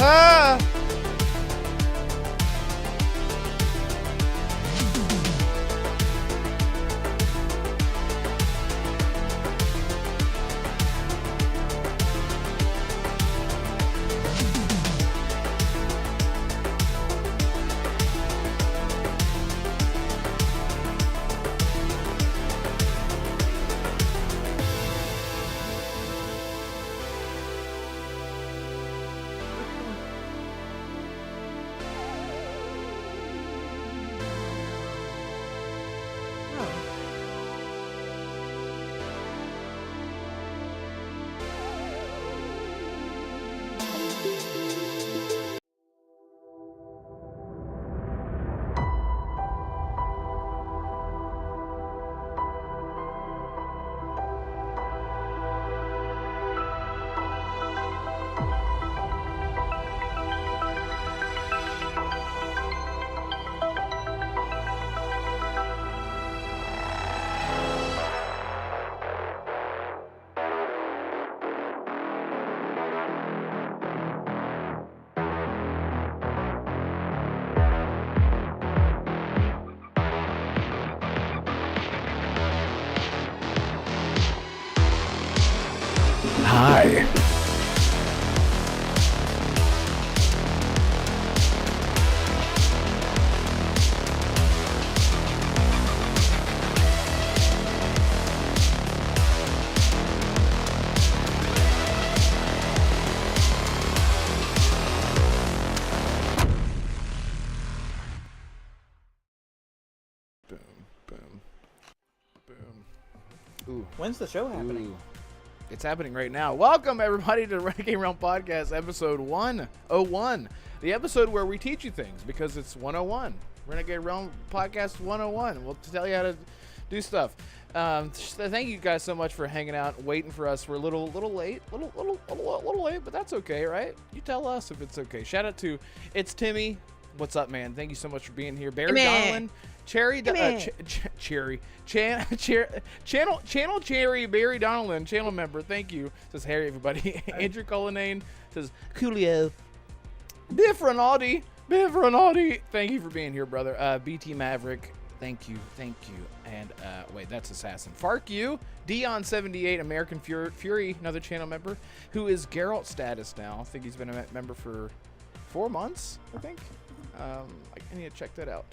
Ah! Hi. Boom, boom, boom. Ooh. When's the show happening? Ooh. It's happening right now. Welcome, everybody, to the Renegade Realm Podcast, episode 101. The episode where we teach you things, because it's 101. Renegade Realm Podcast 101. We'll tell you how to do stuff. Thank you guys so much for hanging out, waiting for us. We're a little late, little late, but that's okay, right? You tell us if it's okay. Shout out to It's Timmy. What's up, man? Thank you so much for being here. Barry Donlin. Channel Cherry, Barry Donlin, channel member. Thank you. Says Harry, everybody. Andrew Cullinane says Coolio. Biff Rinaldi. Thank you for being here, brother. BT Maverick. Thank you. And wait, that's Assassin. Fark you. Dion78, American Fury, another channel member, who is Geralt status now. I think he's been a member for 4 months, I think. I need to check that out.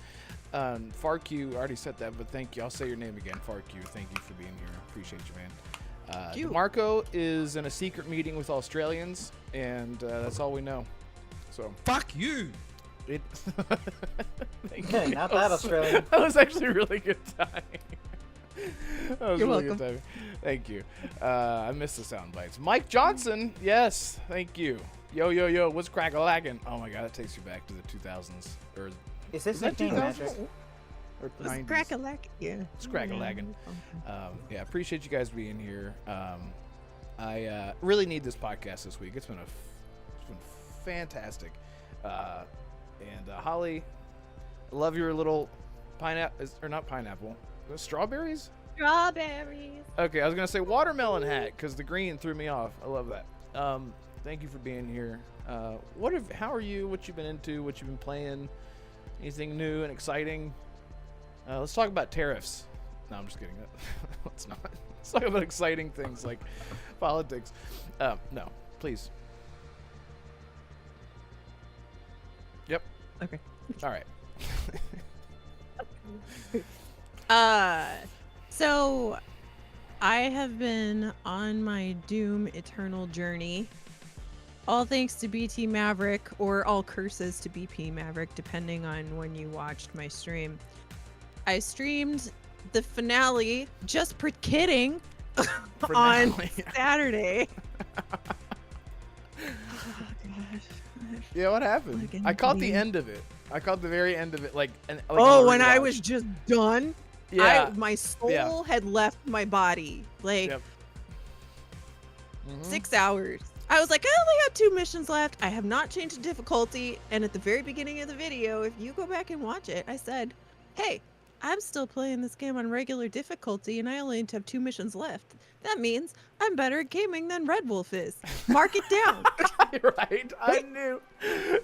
Fark you, I already said that, but thank you. I'll say your name again. Fark you. Thank you for being here. Appreciate you, man. Damarco is in a secret meeting with Australians, and that's all we know. So fuck you. Thank you. Not that Australian. That was actually a really good timing. You're welcome. Good timing. Thank you. I missed the sound bites. Mike Johnson, yes, thank you. Yo, what's crack-a-lackin'? Oh my god, that takes you back to the 2000s. Or Is this that nickname 2000s? magic? Or It's 90s? crack-a-lack. Yeah. It's crack-a-lackin'. Yeah, appreciate you guys being here. I really need this podcast this week. It's been fantastic. And Holly, I love your little pineapple, or not pineapple, strawberries? Strawberries. Okay, I was gonna say watermelon hat because the green threw me off. I love that. Thank you for being here. How are you? What you been into? What you been playing? Anything new and exciting? Let's talk about tariffs. No, I'm just kidding. Let's not. Let's talk about exciting things like politics. No, please. Yep. Okay. All right. So I have been on my Doom Eternal journey. All thanks to BT Maverick, or all curses to BP Maverick, depending on when you watched my stream. I streamed the finale, just for kidding, on Saturday. Oh, gosh. Yeah, what happened? I caught the end of it. I caught the very end of it, like when I was just done. Yeah. My soul had left my body. Like, Yep. 6 hours. I was like, I only have 2 missions left. I have not changed the difficulty. And at the very beginning of the video, if you go back and watch it, I said, hey, I'm still playing this game on regular difficulty and I only have 2 missions left. That means I'm better at gaming than Red Wolf is. Mark it down. Right? I knew.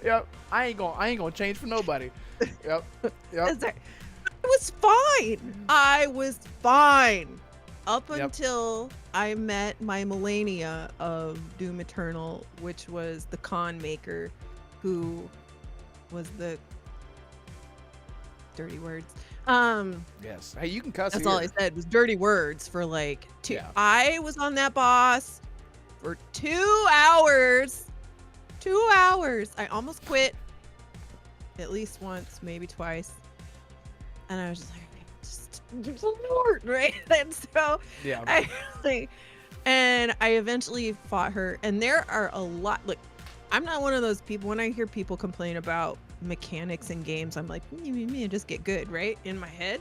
Yep. I ain't gonna change for nobody. Yep. Yep. I was fine. I was fine up until I met my Melania of Doom Eternal, which was the con maker, who was the dirty words. Yes. Hey, you can cuss. That's here. all I said was dirty words for like 2. Yeah. I was on that boss for 2 hours. 2 hours. I almost quit. At least once, maybe twice. And I was just like, just Lord, right? And so Yeah. and I eventually fought her. And there are a lot. Like, I'm not one of those people. When I hear people complain about mechanics in games, I'm like, me, just get good, right? In my head.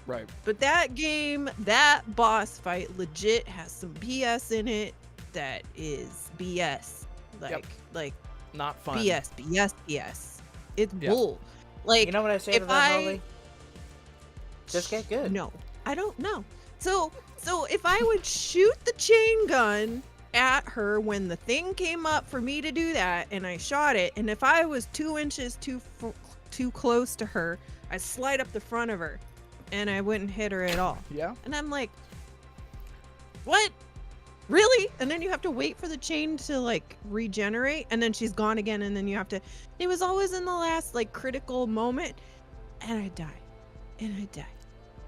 Right. But that game, that boss fight, legit has some BS in it. That is BS. Like Not fun. BS. It's bull. Like, you know what I say to that, Molly? Just get good. No, I don't know. So if I would shoot the chain gun at her when the thing came up for me to do that, and I shot it, and if I was 2 inches too close to her, I'd slide up the front of her, and I wouldn't hit her at all. Yeah. And I'm like, what? Really? And then you have to wait for the chain to like regenerate, and then she's gone again, and then you have to. It was always in the last like critical moment, and I die, and I die,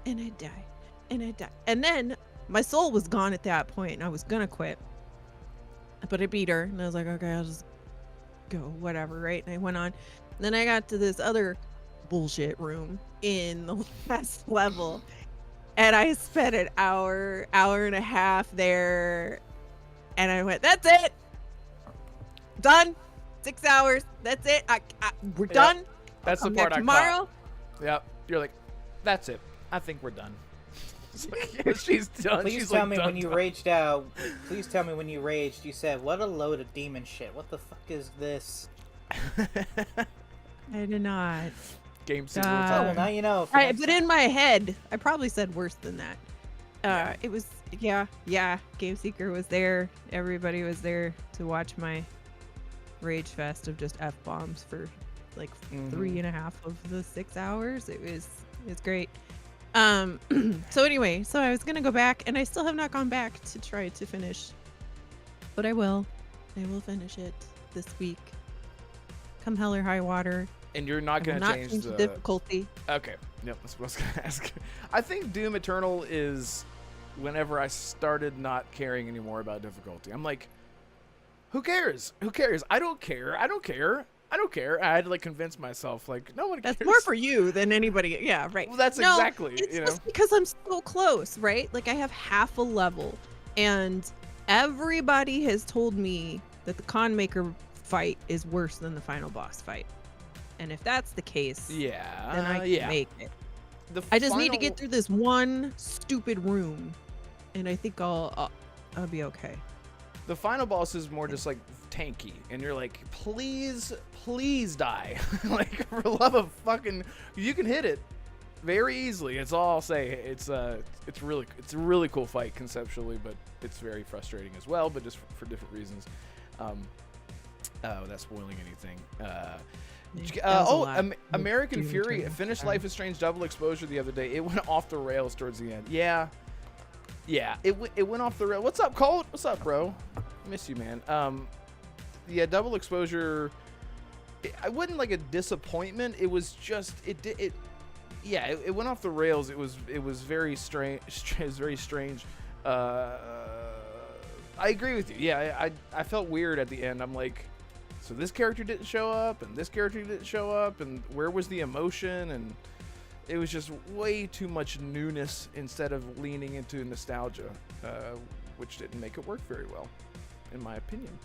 and I die, and I die, and then my soul was gone at that point, and I was gonna quit, but I beat her, and I was like, okay, I'll just go, whatever, right? And I went on. And then I got to this other bullshit room in the last level. And I spent an hour and a half there, and I went, that's it, done, 6 hours, that's it, we're done. That's the Come part back I tomorrow. caught. Yep. You're like, that's it. I think we're done. It's like, yeah, she's done. Please she's tell like, me done, when you done. raged out. Please tell me when you raged. You said, "What a load of demon shit. What the fuck is this?" I did not. Game Uh, sequence. Oh, well, now you know. for next But time. in my head, I probably said worse than that. It was, yeah. Game Seeker was there. Everybody was there to watch my rage fest of just F-bombs for like 3.5 of the 6 hours. It's great. So anyway, so I was gonna go back, and I still have not gone back to try to finish, but I will finish it this week, come hell or high water. And you're not going to not change the difficulty. Okay. Yep, that's what I was going to ask. I think Doom Eternal is whenever I started not caring anymore about difficulty. I'm like, who cares? Who cares? I don't care. I had to like convince myself, like, no one cares. That's more for you than anybody. Yeah, right. Well, that's No, exactly, it's you know. just because I'm so close, right? Like, I have half a level, and everybody has told me that the con maker fight is worse than the final boss fight. And if that's the case, Yeah. then I can make it. I just need to get through this one stupid room, and I think I'll be okay. The final boss is more just like tanky, and you're like, please die. Like, for the love of fucking, you can hit it very easily. It's all I'll say. It's a really cool fight conceptually, but it's very frustrating as well, but just for different reasons. Without spoiling anything. American Fury finished Life is Strange Double Exposure the other day. It went off the rails towards the end. Yeah, it went off the rail. What's up, Colt? What's up, bro? Miss you, man. Yeah, Double Exposure. I wouldn't like a disappointment. It was just it went off the rails. It was very strange. It was very strange. I agree with you. Yeah, I felt weird at the end. I'm like, so this character didn't show up, and this character didn't show up, and where was the emotion? And it was just way too much newness instead of leaning into nostalgia, which didn't make it work very well, in my opinion.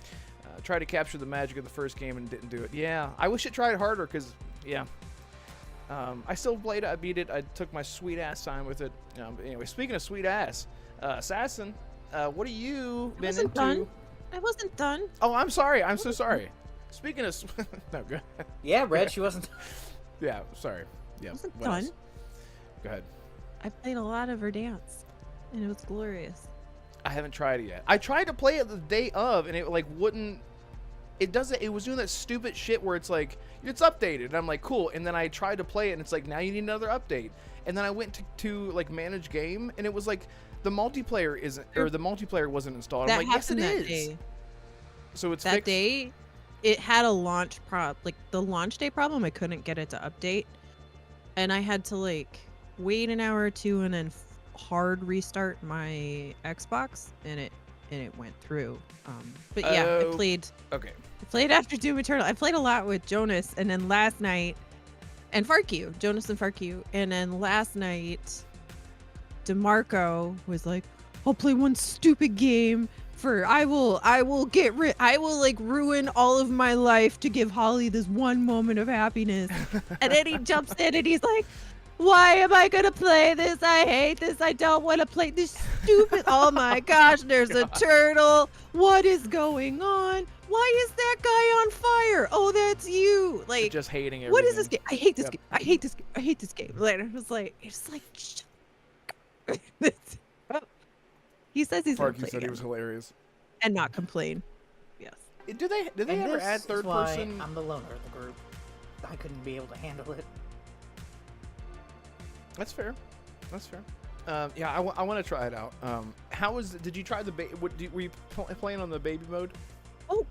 Tried to capture the magic of the first game and didn't do it. Yeah, I wish it tried harder, because, yeah. I still played it. I beat it. I took my sweet ass time with it. Anyway, speaking of sweet ass, Assassin, what have you been into? I wasn't done. Oh, I'm sorry. I'm so sorry. Speaking of, no, good. Yeah, Red, she wasn't. Yeah, sorry. Yeah, I wasn't what done. else? Go ahead. I played a lot of Verdansk, and it was glorious. I haven't tried it yet. I tried to play it the day of, and it like wouldn't. It doesn't. It was doing that stupid shit where it's like it's updated, and I'm like cool. And then I tried to play it, and it's like now you need another update. And then I went to like manage game, and it was like the multiplayer isn't, or the multiplayer wasn't installed. I'm like, yes, it is. Day. So it's that fixed? day. It had a launch like the launch day problem. I couldn't get it to update, and I had to like wait an hour or two, and then hard restart my Xbox, and it went through. But yeah, I played. Okay. I played after Doom Eternal. I played a lot with Jonas, and then last night, and Farq, Jonas and Farq, and then last night, Damarco was like, "I'll play one stupid game for I will like ruin all of my life to give Holly this one moment of happiness," and then he jumps in and he's like, "Why am I gonna play this? I hate this. I don't want to play this stupid. Oh my gosh, there's a turtle. What is going on? Why is that guy on fire? Oh, that's you. Like, just hating everything. What is this game? I hate this game. I hate this game. I hate this game." Like, it's like, shut up. He says he's gonna Farq play said he again was hilarious. and not complain. Yes. Did they And ever this add is third why person? I'm the loner of the group. I couldn't be able to handle it. That's fair. That's fair. Yeah, I want to try it out. How was? Did you try the were you playing on the baby mode? Oh.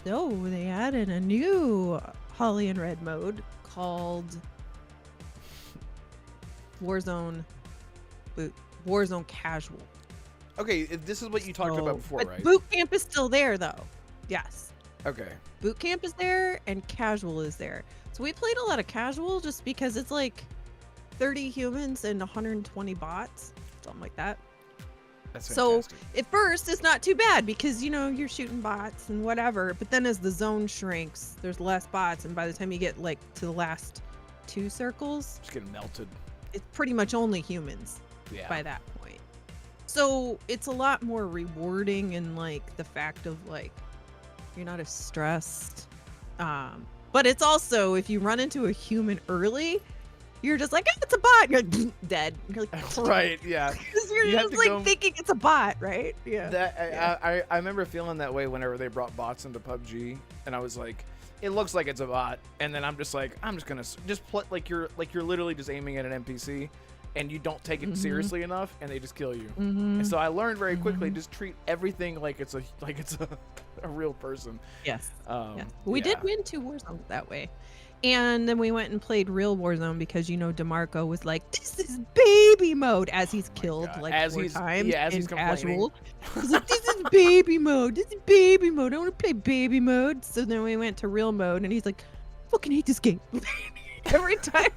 So they added a new Holly and Red mode called Warzone Casual. Okay, this is what you talked about before, but right? Boot Camp is still there though. Yes. Okay. Boot Camp is there and Casual is there. So we played a lot of Casual just because it's like 30 humans and 120 bots, something like that. That's So fantastic. at first it's not too bad because you're shooting bots and whatever, but then as the zone shrinks, there's less bots, and by the time you get like to the last 2 circles, Just getting melted. it's pretty much only humans Yeah. by that point. So it's a lot more rewarding in like the fact of like you're not as stressed. But it's also if you run into a human early, you're just like, it's a bot. You're like, dead. You're like, Right. Yeah. because you're You have just to like go- thinking it's a bot, right? Yeah. That I remember feeling that way whenever they brought bots into PUBG, and I was like, it looks like it's a bot, and then I'm just like, I'm just gonna just play like you're literally just aiming at an NPC, and you don't take it seriously enough, and they just kill you. And so I learned very quickly just treat everything like it's a real person. Yes. Yeah. We did win 2 Warzones that way. And then we went and played real Warzone because Damarco was like, "This is baby mode," as he's killed God. like As 4 he's- times yeah, as in he's complaining. Casual. He's like, "This is baby mode. This is baby mode. I want to play baby mode." So then we went to real mode, and he's like, "I fucking hate this game." Every time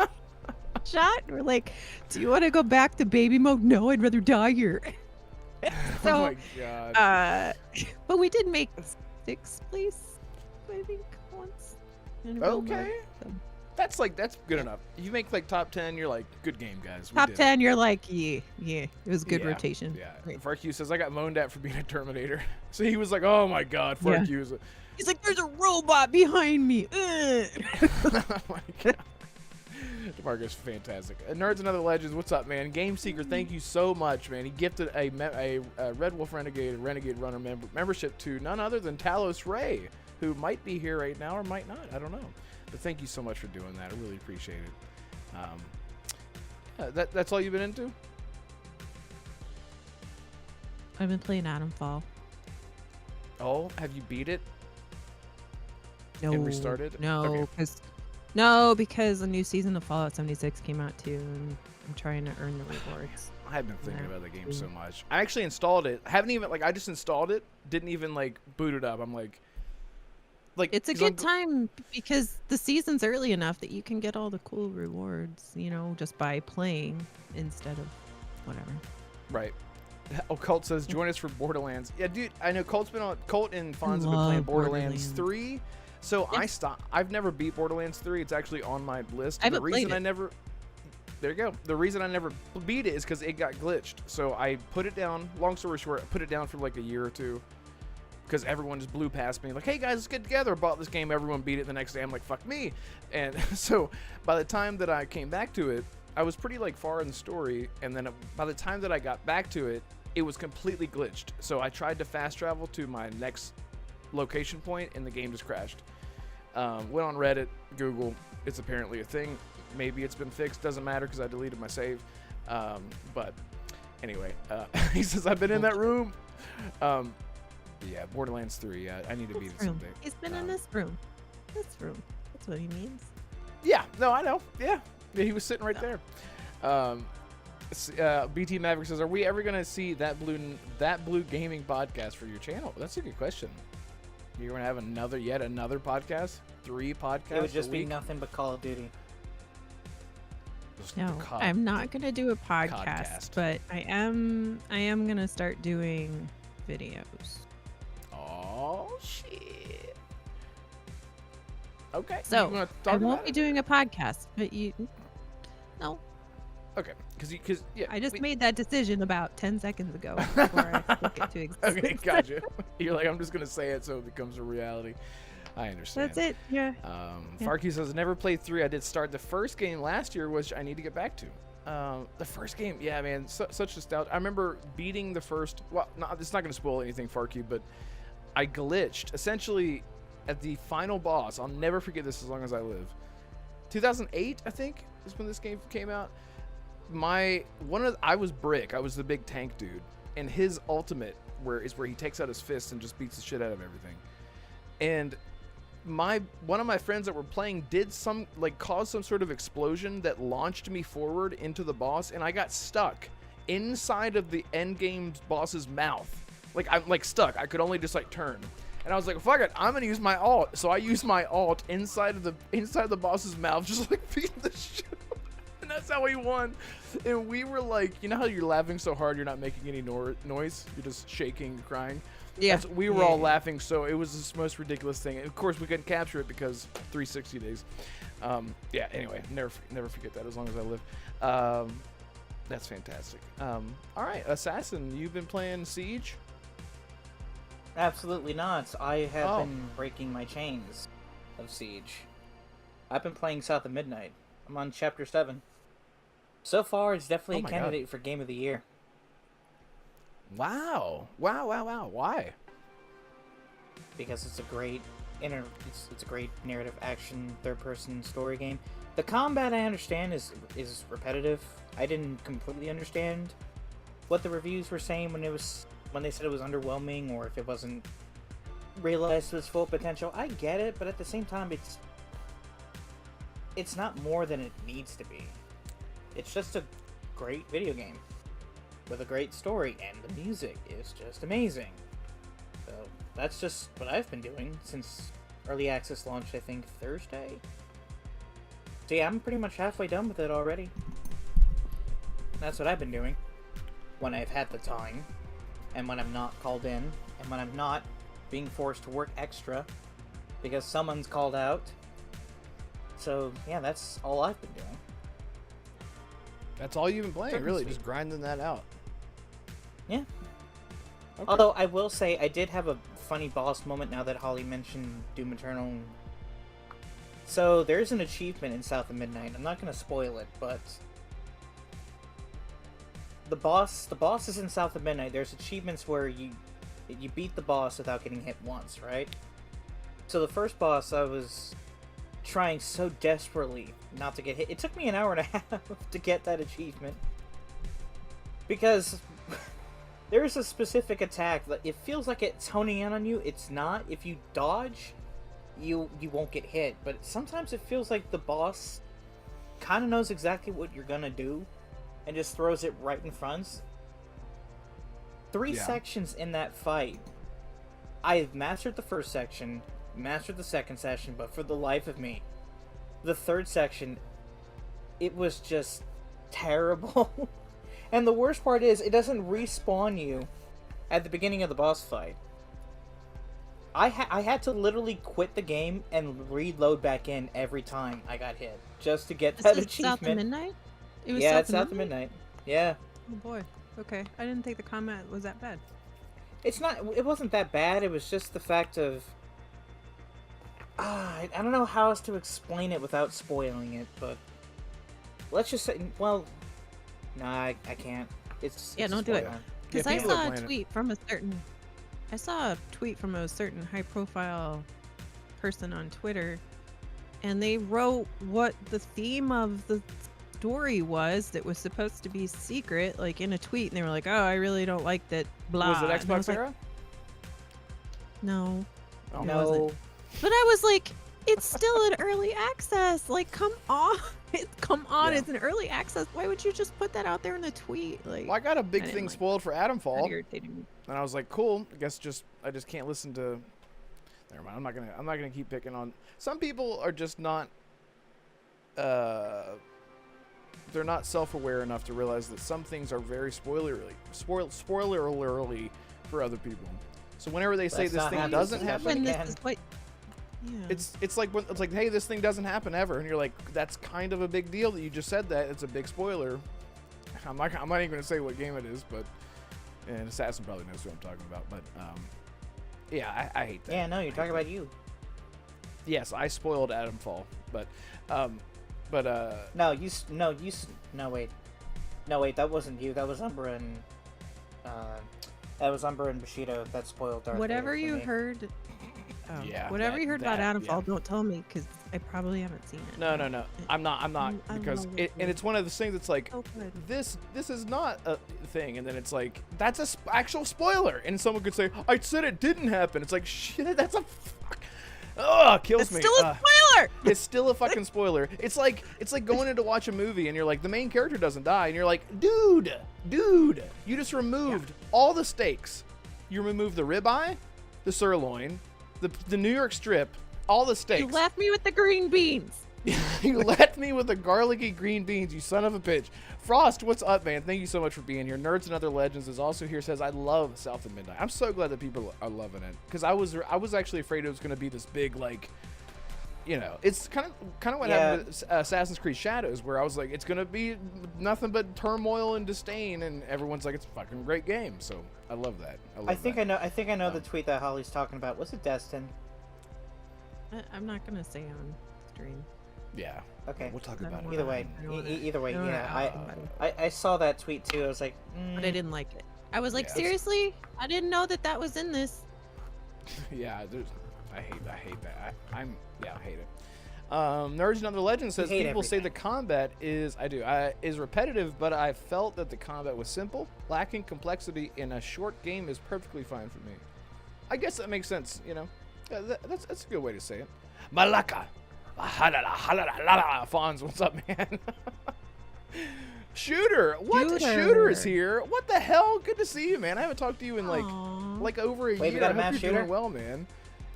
shot, we're like, "Do you want to go back to baby mode?" "No, I'd rather die here." So, oh my god. but we did make 6th place, I think, once. in real mode, Okay. so. That's good enough. You make like top 10, you're like, good game, guys. We Top did it." 10, you're like, yeah, it was good Yeah, rotation. Yeah. Right. Farq says I got moaned at for being a Terminator. So he was like, "Oh my god, Farq is." He's like, "There's a robot behind me." Ugh. Oh my god. DeMarco's fantastic. Nerds and Other Legends, what's up, man? Game Seeker, thank you so much, man. He gifted a Red Wolf Renegade Runner membership to none other than Talos Ray, who might be here right now or might not. I don't know. But thank you so much for doing that. I really appreciate it. That's all you've been into? I've been playing Atomfall. Oh, have you beat it? No. And restarted? No, Okay. because a new season of Fallout 76 came out too, and I'm trying to earn the rewards. I've been thinking Yeah. about the game so much. I actually installed it. I haven't even I just installed it. Didn't even boot it up. I'm like It's a 'cause good time because the season's early enough that you can get all the cool rewards, just by playing instead of whatever. Right. Oh, Colt says join us for Borderlands. Yeah, dude. I know Colt and Fonz have been playing Love Borderlands Borderlands. 3. So Yeah. I stopped. I've never beat Borderlands 3. It's actually on my list. I haven't The reason played I it. never. There you go. The reason I never beat it is because it got glitched. So I put it down. Long story short, I put it down for like a year or two. Because everyone just blew past me, like, "Hey guys, let's get together." I bought this game, everyone beat it the next day. I'm like, "Fuck me!" And so by the time that I came back to it, I was pretty like far in the story, and then by the time that I got back to it, it was completely glitched. So I tried to fast travel to my next location point, and the game just crashed. Went on Reddit, Google. It's apparently a thing. Maybe it's been fixed. Doesn't matter because I deleted my save. But anyway, he says I've been in that room. Yeah, Borderlands 3. I need to beat it someday. He's been in this room. This room. That's what he means. Yeah. No, I know. Yeah, he was sitting right there. BT Maverick says, "Are we ever gonna see that blue gaming podcast for your channel?" That's a good question. You're gonna have yet another podcast? 3 podcasts? It would just a be week? nothing but Call of Duty. No, I'm not gonna do a podcast, but I am gonna start doing videos. Oh shit. Okay. So you wanna I talk won't about be it? doing a podcast, but no. Okay, because yeah, I just made that decision about 10 seconds ago before I spoke it to existence. Okay, gotcha. You're like, I'm just gonna say it so it becomes a reality. I understand. That's it. Yeah. Yeah. Farkey says, never played 3. I did start the first game last year, which I need to get back to. The first game, yeah, man, such nostalgia. I remember beating the first. Well, no, it's not gonna spoil anything, Farkey, but I glitched essentially at the final boss. I'll never forget this as long as I live. 2008, I think, is when this game came out. I was Brick. I was the big tank dude, and his ultimate where he takes out his fist and just beats the shit out of everything. And one of my friends that were playing did caused some sort of explosion that launched me forward into the boss, and I got stuck inside of the end game boss's mouth. I'm stuck. I could only just turn. And I was like, fuck it, I'm gonna use my alt. So I used my alt inside the boss's mouth, just beating the shit out. And that's how we won. And we were like, you know how you're laughing so hard you're not making any noise? You're just shaking and crying? Yeah. We were all laughing, so it was the most ridiculous thing. And of course, we couldn't capture it because 360 days. Yeah, anyway, never forget that as long as I live. That's fantastic. All right, Assassin, you've been playing Siege? Absolutely not. I have been breaking my chains of Siege. I've been playing South of Midnight. I'm on Chapter 7. So far, it's definitely a candidate for Game of the Year. Wow. Why? Because it's a great it's a great narrative action third-person story game. The combat, I understand, is repetitive. I didn't completely understand what the reviews were saying when they said it was underwhelming, or if it wasn't realized to its full potential. I get it, but at the same time, it's not more than it needs to be. It's just a great video game with a great story, and the music is just amazing. So that's just what I've been doing since early access launched, I think, Thursday. So yeah, I'm pretty much halfway done with it already. That's what I've been doing when I've had the time, and when I'm not called in, and when I'm not being forced to work extra because someone's called out. So yeah, that's all I've been doing. That's all you've been playing, really, just grinding that out. Yeah. Okay. Although I will say I did have a funny boss moment now that Holly mentioned Doom Eternal. So there's an achievement in South of Midnight. I'm not going to spoil it, but the boss is in South of Midnight. There's achievements where you beat the boss without getting hit once, right? So the first boss, I was trying so desperately not to get hit. It took me an hour and a half to get that achievement, because there's a specific attack that it feels like it's honing in on you. It's not. If you dodge, you won't get hit, but sometimes it feels like the boss kind of knows exactly what you're gonna do and just throws it right in front. 3 sections in that fight. I've mastered the first section, mastered the second section, but for the life of me, the third section, it was just terrible. And the worst part is, it doesn't respawn you at the beginning of the boss fight. I had to literally quit the game and reload back in every time I got hit, just to get that achievement. South of Midnight? It was It's South of Midnight. Yeah. Oh boy. Okay. I didn't think the comment was that bad. It wasn't that bad. It was just the fact of... I don't know how else to explain it without spoiling it, but... let's just say, well, no, I can't. It's Yeah, it's a don't do it. spoiler. Because Yeah, I people are saw a playing it. tweet from a certain, I saw a tweet from a certain high-profile person on Twitter, and they wrote what the theme of the story was that was supposed to be secret, like in a tweet, and they were like, "Oh, I really don't like that." Blah. Was it And I Xbox was like, era? No, Oh, it No, wasn't. But I was like, it's still in early access. Like, come on. Come on, Yeah. it's an early access. Why would you just put that out there in the tweet? Like, Well, I got a big I didn't thing like spoiled for that Adamfall, irritated me. and I was like, cool. I guess I just can't listen to. Never mind. I'm not gonna keep picking on. Some people are just not. They're not self-aware enough to realize that some things are very spoilerly for other people. So whenever they say Let's this not thing have doesn't this happen, discussion When this again. is what, yeah. it's like when it's like, hey, this thing doesn't happen ever, and you're like, that's kind of a big deal that you just said that. It's a big spoiler. I'm not even gonna say what game it is, but and Assassin probably knows what I'm talking about. But yeah, I hate that. Yeah, no, you're talking about you. Yes, I spoiled Adamfall, but No, no, wait, that wasn't you. That was Umbra and, Bushido that spoiled Darth Whatever Vader for you me. heard. Oh, Yeah, whatever that- you heard about that, Adamfall, yeah. don't tell me because I probably haven't seen it. no, I'm not I because love it, it. and it's one of those things that's like, Oh, good. this is not a thing, and then it's like, that's a actual spoiler, and someone could say, I said it didn't happen. It's like, shit, that's a fuck. Ugh, kills It's me. still a spoiler. It's still a fucking spoiler. It's like going in to watch a movie and you're like, the main character doesn't die, and you're like, dude, you just removed all the stakes. You removed the ribeye, the sirloin, the New York strip, all the stakes. You left me with the green beans. You left me with the garlicky green beans, you son of a bitch. Frost, what's up, man? Thank you so much for being here. Nerds and Other Legends is also here. Says, I love South of Midnight. I'm so glad that people are loving it, because I was actually afraid it was going to be this big, like, you know, it's kind of what happened with Assassin's Creed Shadows, where I was like, it's going to be nothing but turmoil and disdain, and everyone's like, it's a fucking great game. So I love that. I think I know the tweet that Holly's talking about. Was it Destin? I'm not gonna say on stream. Yeah. Okay. We'll talk I about don't it. Either way, I don't wanna- either way, I don't wanna yeah. out somebody. I saw that tweet too. I was like, But I didn't like it. I was like, Yeah. seriously? I didn't know that was in this. Yeah, I hate that. I hate it. Nerds and Other Legends says, hate people say the everything. combat is repetitive, but I felt that the combat was simple, lacking complexity in a short game is perfectly fine for me. I guess that makes sense, you know. Yeah, that's a good way to say it. Malaka. Fonz, what's up, man? Shooter, what? Shooter is here. What the hell? Good to see you, man. I haven't talked to you in Aw. like over a Wait, we year. got I a hope mass you're doing shooter? well, man.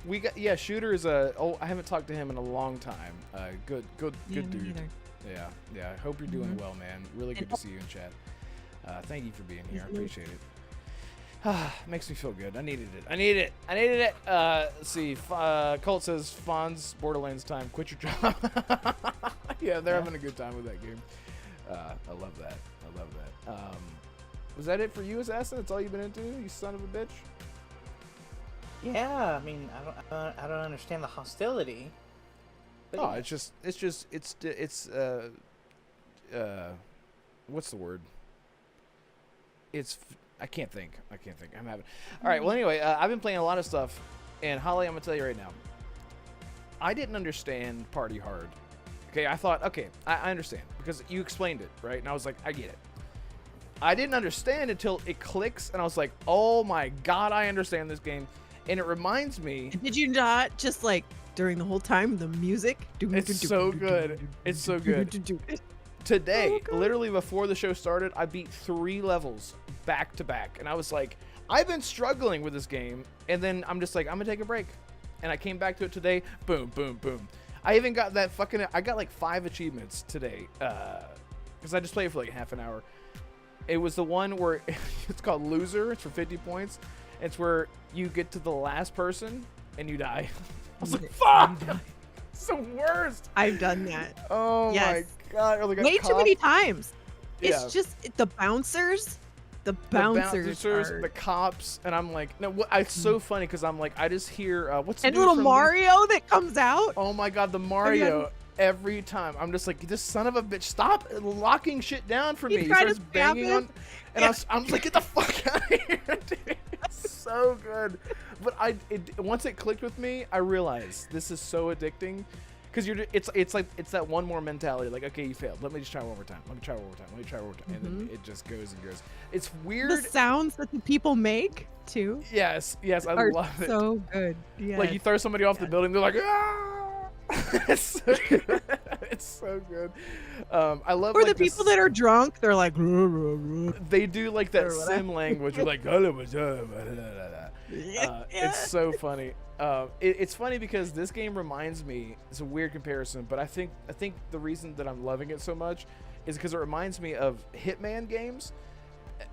We got Shooter is I haven't talked to him in a long time. Good Yeah, me dude. neither. Yeah. I hope you're doing Mhm. well, man. Really good to see you in chat. Thank you for being here. I Mhm. appreciate it. Makes me feel good. I needed it. Let's see. Colt says, Fonz, Borderlands time. Quit your job. Yeah, they're having a good time with that game. I love that. Was that it for you, Assassin? That's all you've been into, you son of a bitch? yeah. I mean, I don't understand the hostility. But Oh, yeah. it's what's the word? I can't think. I'm having. All right. Well, anyway, I've been playing a lot of stuff, and Holly, I'm gonna tell you right now. I didn't understand Party Hard. Okay, I thought, okay, I understand because you explained it, right? And I was like, I get it. I didn't understand until it clicks, and I was like, oh my god, I understand this game, and it reminds me. Did you not just like during the whole time the music? It's so good. It's so good. Today, Oh, God. literally before the show started, I beat 3 levels back to back. And I was like, I've been struggling with this game. And then I'm just like, I'm going to take a break. And I came back to it today. Boom, boom, boom. I even got that I got like 5 achievements today. Because I just played for like half an hour. It was the one where it's called Loser. It's for 50 points. It's where you get to the last person and you die. I was like, fuck! It's the worst. I've done that. Oh Yes. my god! Or like a Way too cop. many times. Yeah. It's just the bouncers. The The bouncers, are... the cops, and I'm like, no. It's so funny because I'm like, I just hear what's the and dude little from Mario that comes out. Oh my god, the Mario! every time. I'm just like, this son of a bitch, stop locking shit down for me. He tried to starts stab banging him. on, and I'm just like, get the fuck out of here, dude. It's so good. But once it clicked with me, I realized this is so addicting. Because it's that one more mentality, like, okay, you failed. Let me just try one more time. Let me try one more time. Let me try one more time. And then it just goes and goes. It's weird. The sounds that the people make too. Yes, I are love it. so good. Yeah. Like you throw somebody off the building, they're like, ah! It's so good. It's so good. I love. Or like, the people that are drunk, they're like. they do like that Or whatever. sim language. You're like, it's so funny. It's funny because this game reminds me. It's a weird comparison, but I think the reason that I'm loving it so much is because it reminds me of Hitman games.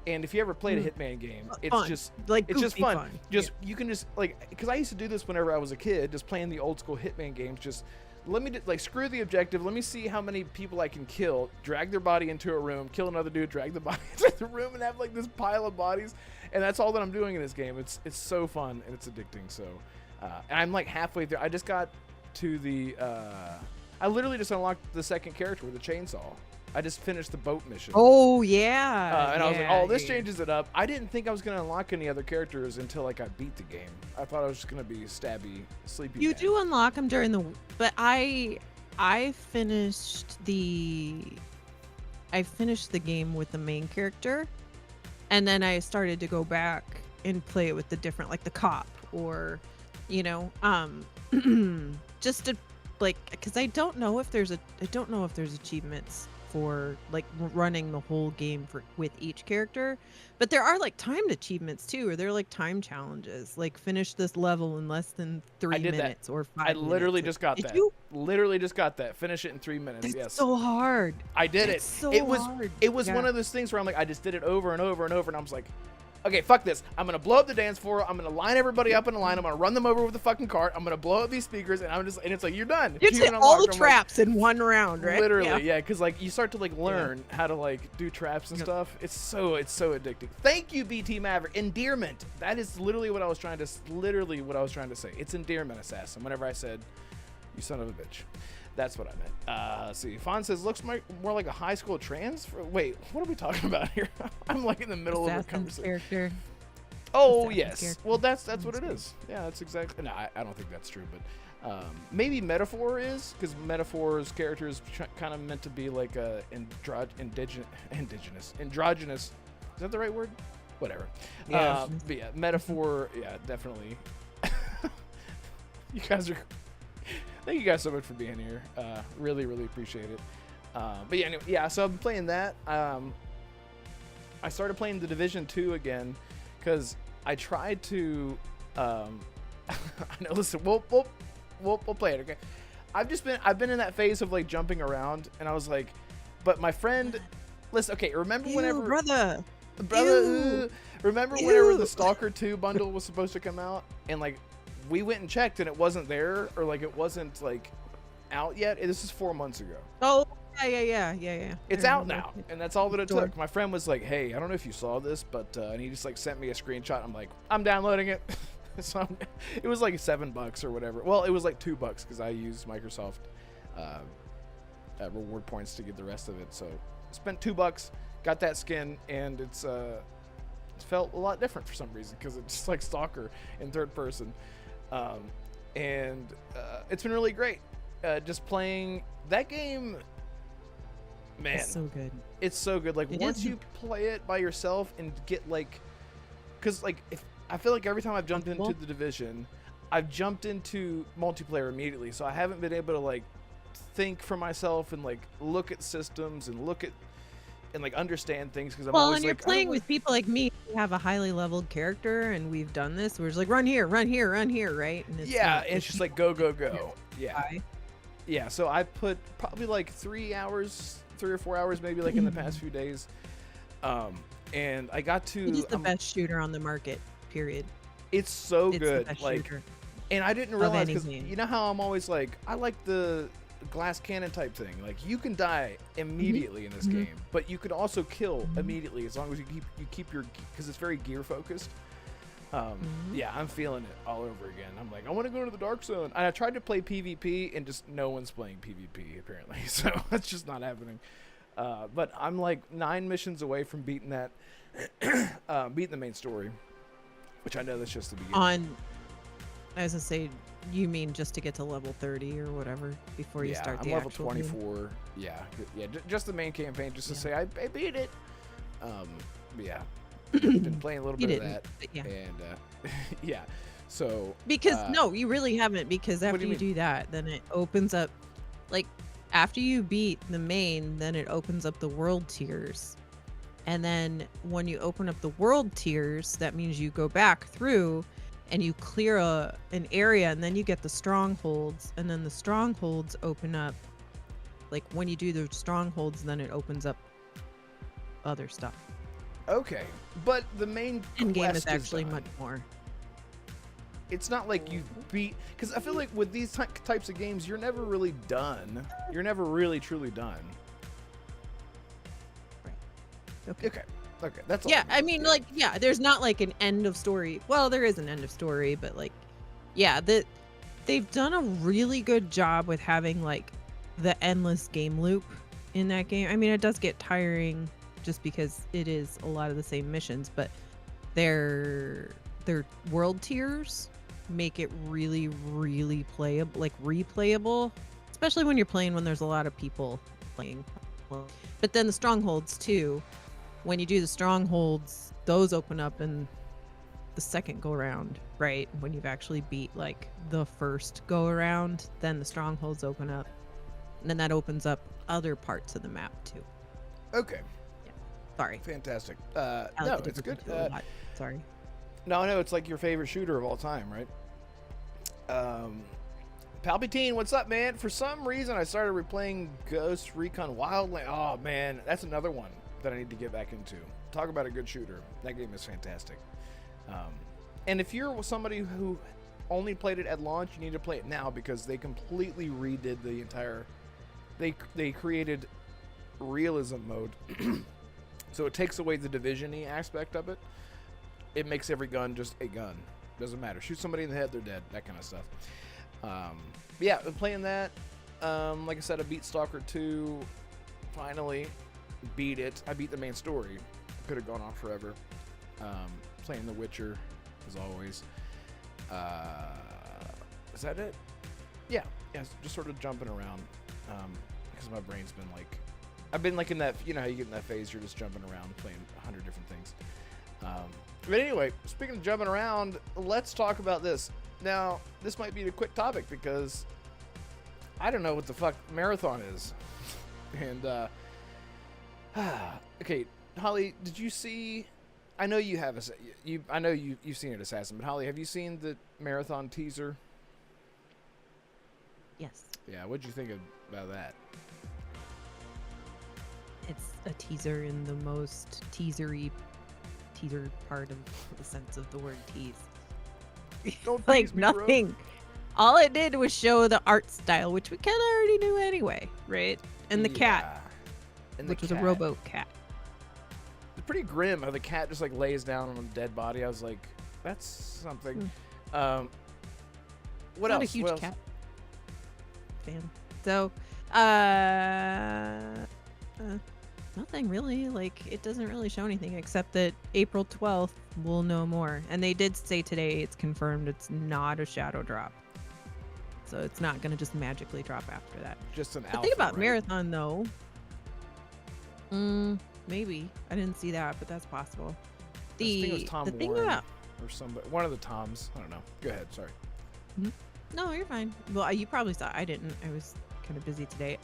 And if you ever played a Hitman game, it's Fun. just Like, it's just goofy fun. fun. Just you can just like, because I used to do this whenever I was a kid, just playing the old school Hitman games. Just let me like screw the objective. Let me see how many people I can kill. Drag their body into a room, kill another dude, drag the body into the room, and have like this pile of bodies. And that's all that I'm doing in this game. It's so fun and it's addicting. So and I'm like halfway through. I just got to the. I literally just unlocked the second character with the chainsaw. I just finished the boat mission. Oh yeah. And I was like, oh, this yeah. changes it up. I didn't think I was going to unlock any other characters until like I beat the game. I thought I was just going to be stabby, sleepy. You man. do unlock them during the, but I finished the game with the main character, and then I started to go back and play it with the different, like the cop, or, just to like, because I don't know if there's achievements for like running the whole game with each character, but there are like timed achievements too, or they're like time challenges, like finish this level in less than 3 minutes or 5 I literally minutes. just got Did that. you? Literally just got that. Finish it in 3 minutes. That's yes. so hard. I did It's it. so hard. It was Yeah. one of those things where I'm like, I just did it over and over and over, and I was like, okay, fuck this. I'm gonna blow up the dance floor. I'm gonna line everybody up in a line. I'm gonna run them over with a fucking cart. I'm gonna blow up these speakers, and it's like, you're done. You Achievement hit all the unlocked. I'm like, traps in one round, right? literally, yeah, because like you start to like learn how to like do traps and stuff. It's so addicting. Thank you, BT Maverick. Endearment. That is literally what I was trying to say. It's endearment, assassin. Whenever I said, "You son of a bitch," that's what I meant. Let's see. Fawn says looks more like a high school trans. Wait, what are we talking about here? I'm like in the middle of a Assassin's conversation. character. Oh Assassin's yes. character. Well, that's what it is. Yeah, that's exactly. No, I don't think that's true, but maybe Metaphor is, because Metaphor's character is kind of meant to be like a androgynous. Is that the right word? Whatever. Yeah. But yeah, Metaphor. Yeah, definitely. You guys are. Thank you guys so much for being here. Really, really appreciate it. But yeah, anyway, yeah. So I've been playing that. I started playing The Division 2 again because I tried to. I know. Listen, we'll play it. Okay. I've been in that phase of like jumping around, and I was like, but my friend. Listen. Okay. Remember whenever brother. Remember whenever the Stalker 2 bundle was supposed to come out, and like we went and checked and it wasn't there, or like it wasn't like out yet. This is 4 months ago. Oh yeah. It's I out remember. now, and that's all that it Sure. took. My friend was like, "Hey, I don't know if you saw this, but," and he just like sent me a screenshot. I'm like, "I'm downloading it." So it was like $7 or whatever. Well, it was like $2 because I used Microsoft reward points to get the rest of it. So spent $2, got that skin, and it felt a lot different for some reason because it's just like Stalker in third person. And it's been really great. Just playing that game, man. It's so good. It's so good. Like It once is. you play it by yourself and get like, because like if I feel like every time I've jumped into the Division, I've jumped into multiplayer immediately. So I haven't been able to like think for myself and like look at systems and look at and like understand things because I'm Well, always and like, you're playing with people like me who have a highly leveled character, and we've done this. We're just like, run here, right? And it's yeah, not and it's just like go. Yeah. die. Yeah, so I put probably like 3 or 4 hours maybe like in the past few days. And I got to It is the best shooter on the market, period. It's so It's good. the best Like shooter. and I didn't of realize any cuz game. you know how I'm always like I like the glass cannon type thing. Like you can die immediately in this game, but you can also kill immediately as long as you keep your cuz it's very gear focused. Yeah, I'm feeling it all over again. I'm like, I want to go to the Dark Zone. And I tried to play PvP, and just no one's playing PvP, apparently. So it's just not happening. But I'm like 9 missions away from beating that, beating the main story, which I know that's just the beginning. As I say, you mean just to get to level 30 or whatever before you start the I'm level actual 24. game? Yeah, just the main campaign, just to say I beat it. Yeah, been playing a little bit of that, and yeah. So because no, you really haven't, because after do you you do that, then it opens up, like after you beat the main, then it opens up the world tiers. And then when you open up the world tiers, that means you go back through and you clear an area, and then you get the strongholds, and then the strongholds open up. Like when you do the strongholds, then it opens up other stuff. Okay, but the main In game quest is actually done. much more. It's not like you beat, because I feel like with these types of games, you're never really done. You're never really truly done. Okay. Okay, that's all. Yeah, I mean, like, yeah, there's not like an end of story. Well, there is an end of story, but like, yeah, they've done a really good job with having like the endless game loop in that game. I mean, it does get tiring just because it is a lot of the same missions, but their world tiers make it really, really playable, like replayable, especially when you're playing when there's a lot of people playing. But then the strongholds too. When you do the strongholds, those open up in the second go around, right? When you've actually beat like the first go around, then the strongholds open up, and then that opens up other parts of the map too. Okay. Yeah. Sorry. Fantastic. I like No, to it's good. a lot. Sorry. No, I know it's like your favorite shooter of all time, right? Palpatine, what's up, man? For some reason, I started replaying Ghost Recon Wildlands. Oh man, that's another one that I need to get back into. Talk about a good shooter. That game is fantastic. And if you're somebody who only played it at launch, you need to play it now, because they completely redid the entire. They created realism mode, so it takes away the division-y aspect of it. It makes every gun just a gun. Doesn't matter. Shoot somebody in the head, they're dead. That kind of stuff. Yeah, I'm playing that. Like I said, I beat Stalker 2. Finally beat it. I beat the main story. Could have gone on forever. Playing The Witcher, as always. Is that it? Yeah, just sort of jumping around. Because my brain's been like, I've been like in that, you know how you get in that phase, you're just jumping around playing 100 different things. But anyway, speaking of jumping around, let's talk about this. Now, this might be a quick topic because I don't know what the fuck marathon is. And, okay, Holly, did you see, I know you have, I know you've seen it, Assassin, but Holly, have you seen the marathon teaser? Yes. Yeah, what'd you think about that? It's a teaser in the most teaser part of the sense of the word tease. Don't Like tease me, bro. nothing. All it did was show the art style, which we kind of already knew anyway, right? And the cat, And which was a rowboat cat. It's pretty grim how the cat just like lays down on a dead body. I was like, that's something. What Not else? a huge What else? cat fan. So, nothing really. Like, it doesn't really show anything except that April 12th we'll know more. And they did say today it's confirmed it's not a shadow drop. So it's not going to just magically drop after that. Just an The alpha, thing about right? Marathon, though, maybe. I didn't see that, but that's possible. I think it was Tom The thing Warren about... or somebody, one of the Toms. I don't know. Go ahead. Sorry. No, you're fine. Well, you probably saw. I didn't. I was kind of busy today.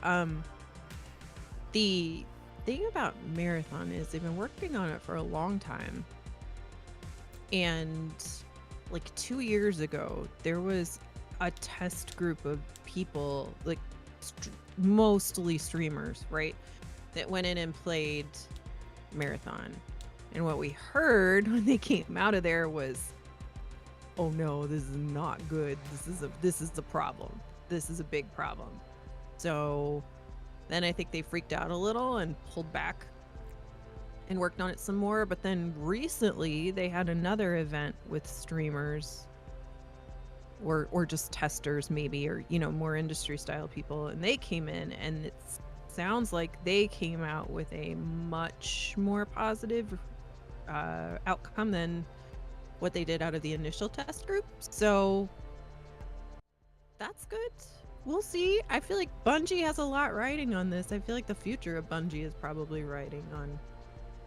The thing about Marathon is they've been working on it for a long time. And like 2 years ago, there was a test group of people, like mostly streamers, right, that went in and played Marathon. And what we heard when they came out of there was, oh no, this is not good. This is the problem. This is a big problem. So then I think they freaked out a little and pulled back. and worked on it some more. But then recently they had another event with streamers or just testers maybe, or more industry style people, and they came in, and it sounds like they came out with a much more positive outcome than what they did out of the initial test group. So that's good. We'll see. I feel like Bungie has a lot riding on this. I feel like the future of Bungie is probably riding on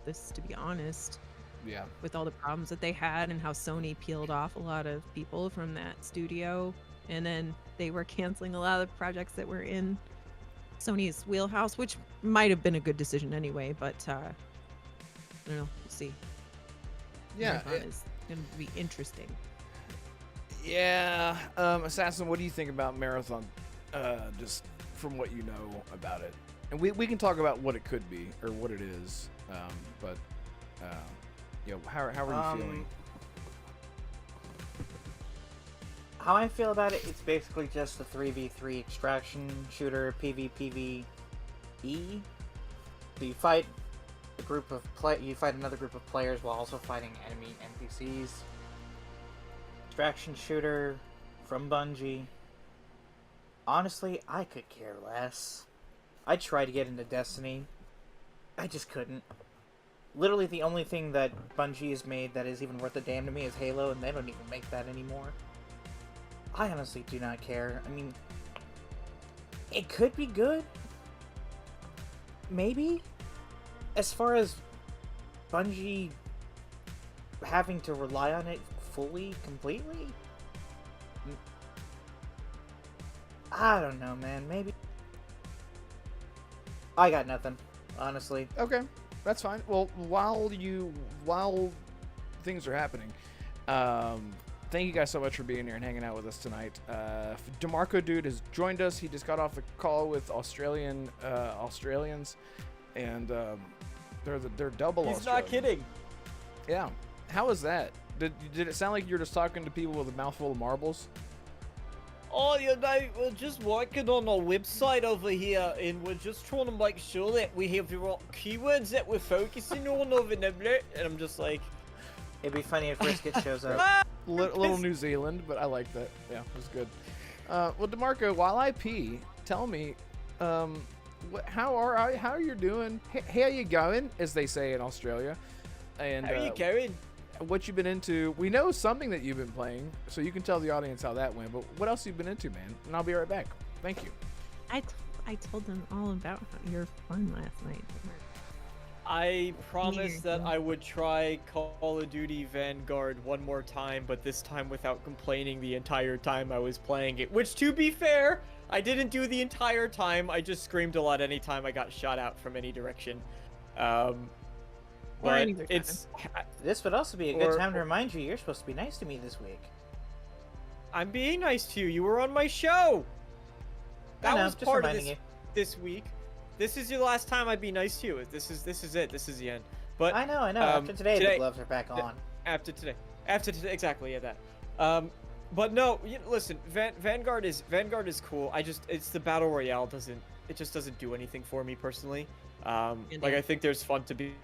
this, to be honest. Yeah. With all the problems that they had and how Sony peeled off a lot of people from that studio, and then they were canceling a lot of projects that were in Sony's wheelhouse, which might have been a good decision anyway, but I don't know. We'll see. Yeah. It's going to be interesting. Yeah. Assassin, what do you think about Marathon? Just from what you know about it. And we can talk about what it could be or what it is. But how are you feeling? How I feel about it, it's basically just a 3v3 extraction shooter, PvPvE. So you fight you fight another group of players while also fighting enemy NPCs. Extraction shooter from Bungie. Honestly, I could care less. I tried to get into Destiny. I just couldn't. Literally the only thing that Bungie has made that is even worth a damn to me is Halo, and they don't even make that anymore. I honestly do not care. I mean, it could be good. Maybe. As far as Bungie having to rely on it fully, completely? I don't know, man. Maybe. I got nothing, honestly. Okay, that's fine. Well, while things are happening, thank you guys so much for being here and hanging out with us tonight. Damarco dude has joined us. He just got off a call with Australians, and they're double. He's Australian. not kidding. Yeah. How was that? Did it sound like you're just talking to people with a mouthful of marbles? Oh, we're just working on our website over here, and we're just trying to make sure that we have the right keywords that we're focusing on over there. And I'm just like, it'd be funny if Brisket shows up. Little New Zealand, but I like that. Yeah, it was good. Well, Damarco, while I pee, tell me, how are you doing? How you going, as they say in Australia? And how are you going? What you've been into? We know something that you've been playing, so you can tell the audience how that went. But what else you've been into, man? And I'll be right back. Thank you. I told them all about your fun last night. I promised that I would try Call of Duty Vanguard one more time, but this time without complaining the entire time I was playing it. Which, to be fair, I didn't do the entire time. I just screamed a lot anytime I got shot out from any direction. But it's... This would also be a good time to remind you you're supposed to be nice to me this week. I'm being nice to you. You were on my show. That was part of this week. This is your last time I'd be nice to you. This is it. This is the end. But I know. After today, the gloves are back on. After today, exactly. Yeah, that. But no, listen. Vanguard is cool. It's the battle royale just doesn't do anything for me personally. Like I think there's fun to be.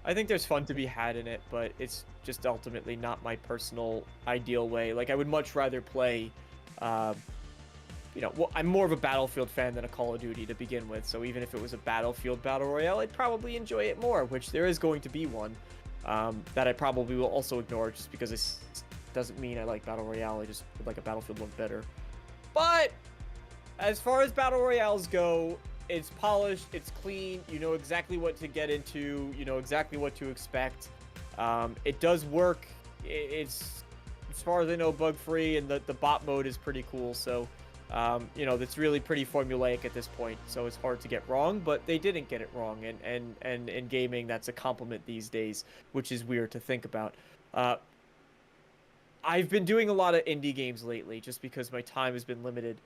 I think there's fun to be had in it, but it's just ultimately not my personal ideal way. Like I would much rather play. I'm more of a Battlefield fan than a Call of Duty to begin with, so even if it was a Battlefield Battle Royale, I'd probably enjoy it more, which there is going to be one, that I probably will also ignore just because it doesn't mean I like Battle Royale, I just would like a Battlefield one better. But, as far as Battle Royales go, it's polished, it's clean, you know exactly what to get into, you know exactly what to expect. It does work, it's, as far as I know, bug-free, and the bot mode is pretty cool, so... that's really pretty formulaic at this point, so it's hard to get wrong, but they didn't get it wrong, and in gaming, that's a compliment these days, which is weird to think about. I've been doing a lot of indie games lately, just because my time has been limited.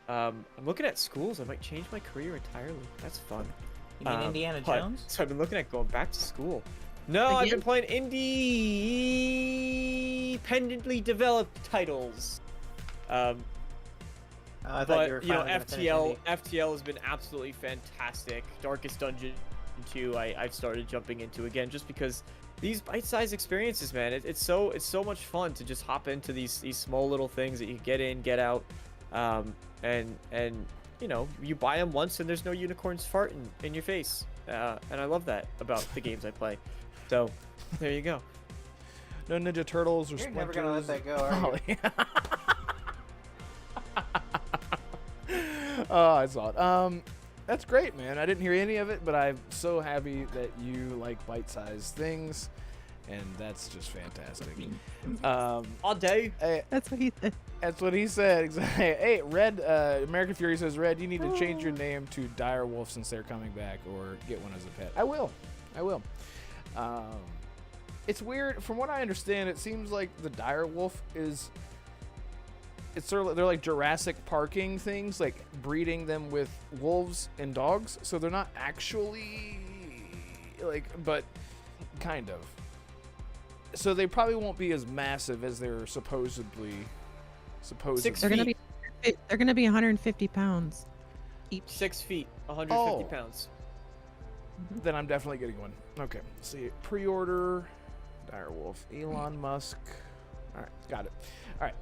I'm looking at schools. I might change my career entirely. That's fun. You mean Indiana Jones? So I've been looking at going back to school. No, I've been playing independently developed titles. I thought you were FTL has been absolutely fantastic. Darkest Dungeon Division 2 I've started jumping into again, just because these bite-sized experiences, man, it's so much fun to just hop into these small little things that you get in, get out, and you know, you buy them once and there's no unicorns farting in your face, and I love that about the games I play. So there you go. No Ninja Turtles or You're Splinters. never gonna let that go, are you? Oh, I saw it. That's great, man. I didn't hear any of it, but I'm so happy that you like bite-sized things, and that's just fantastic. All day. Hey, That's what he said. that's what he said. Exactly. Hey, Red, American Fury says, Red, you need to change your name to Dire Wolf since they're coming back, or get one as a pet. I will. It's weird. From what I understand, it seems like the Dire Wolf is... It's sort of, they're like Jurassic Parking things, like breeding them with wolves and dogs. So they're not actually like, but kind of. So they probably won't be as massive as they're supposedly. 6 They're gonna feet. be 150 pounds each. 6 feet, 150 pounds. Then I'm definitely getting one. Okay, let's see. Pre-order, Dire Wolf, Elon Musk. All right, got it. All right.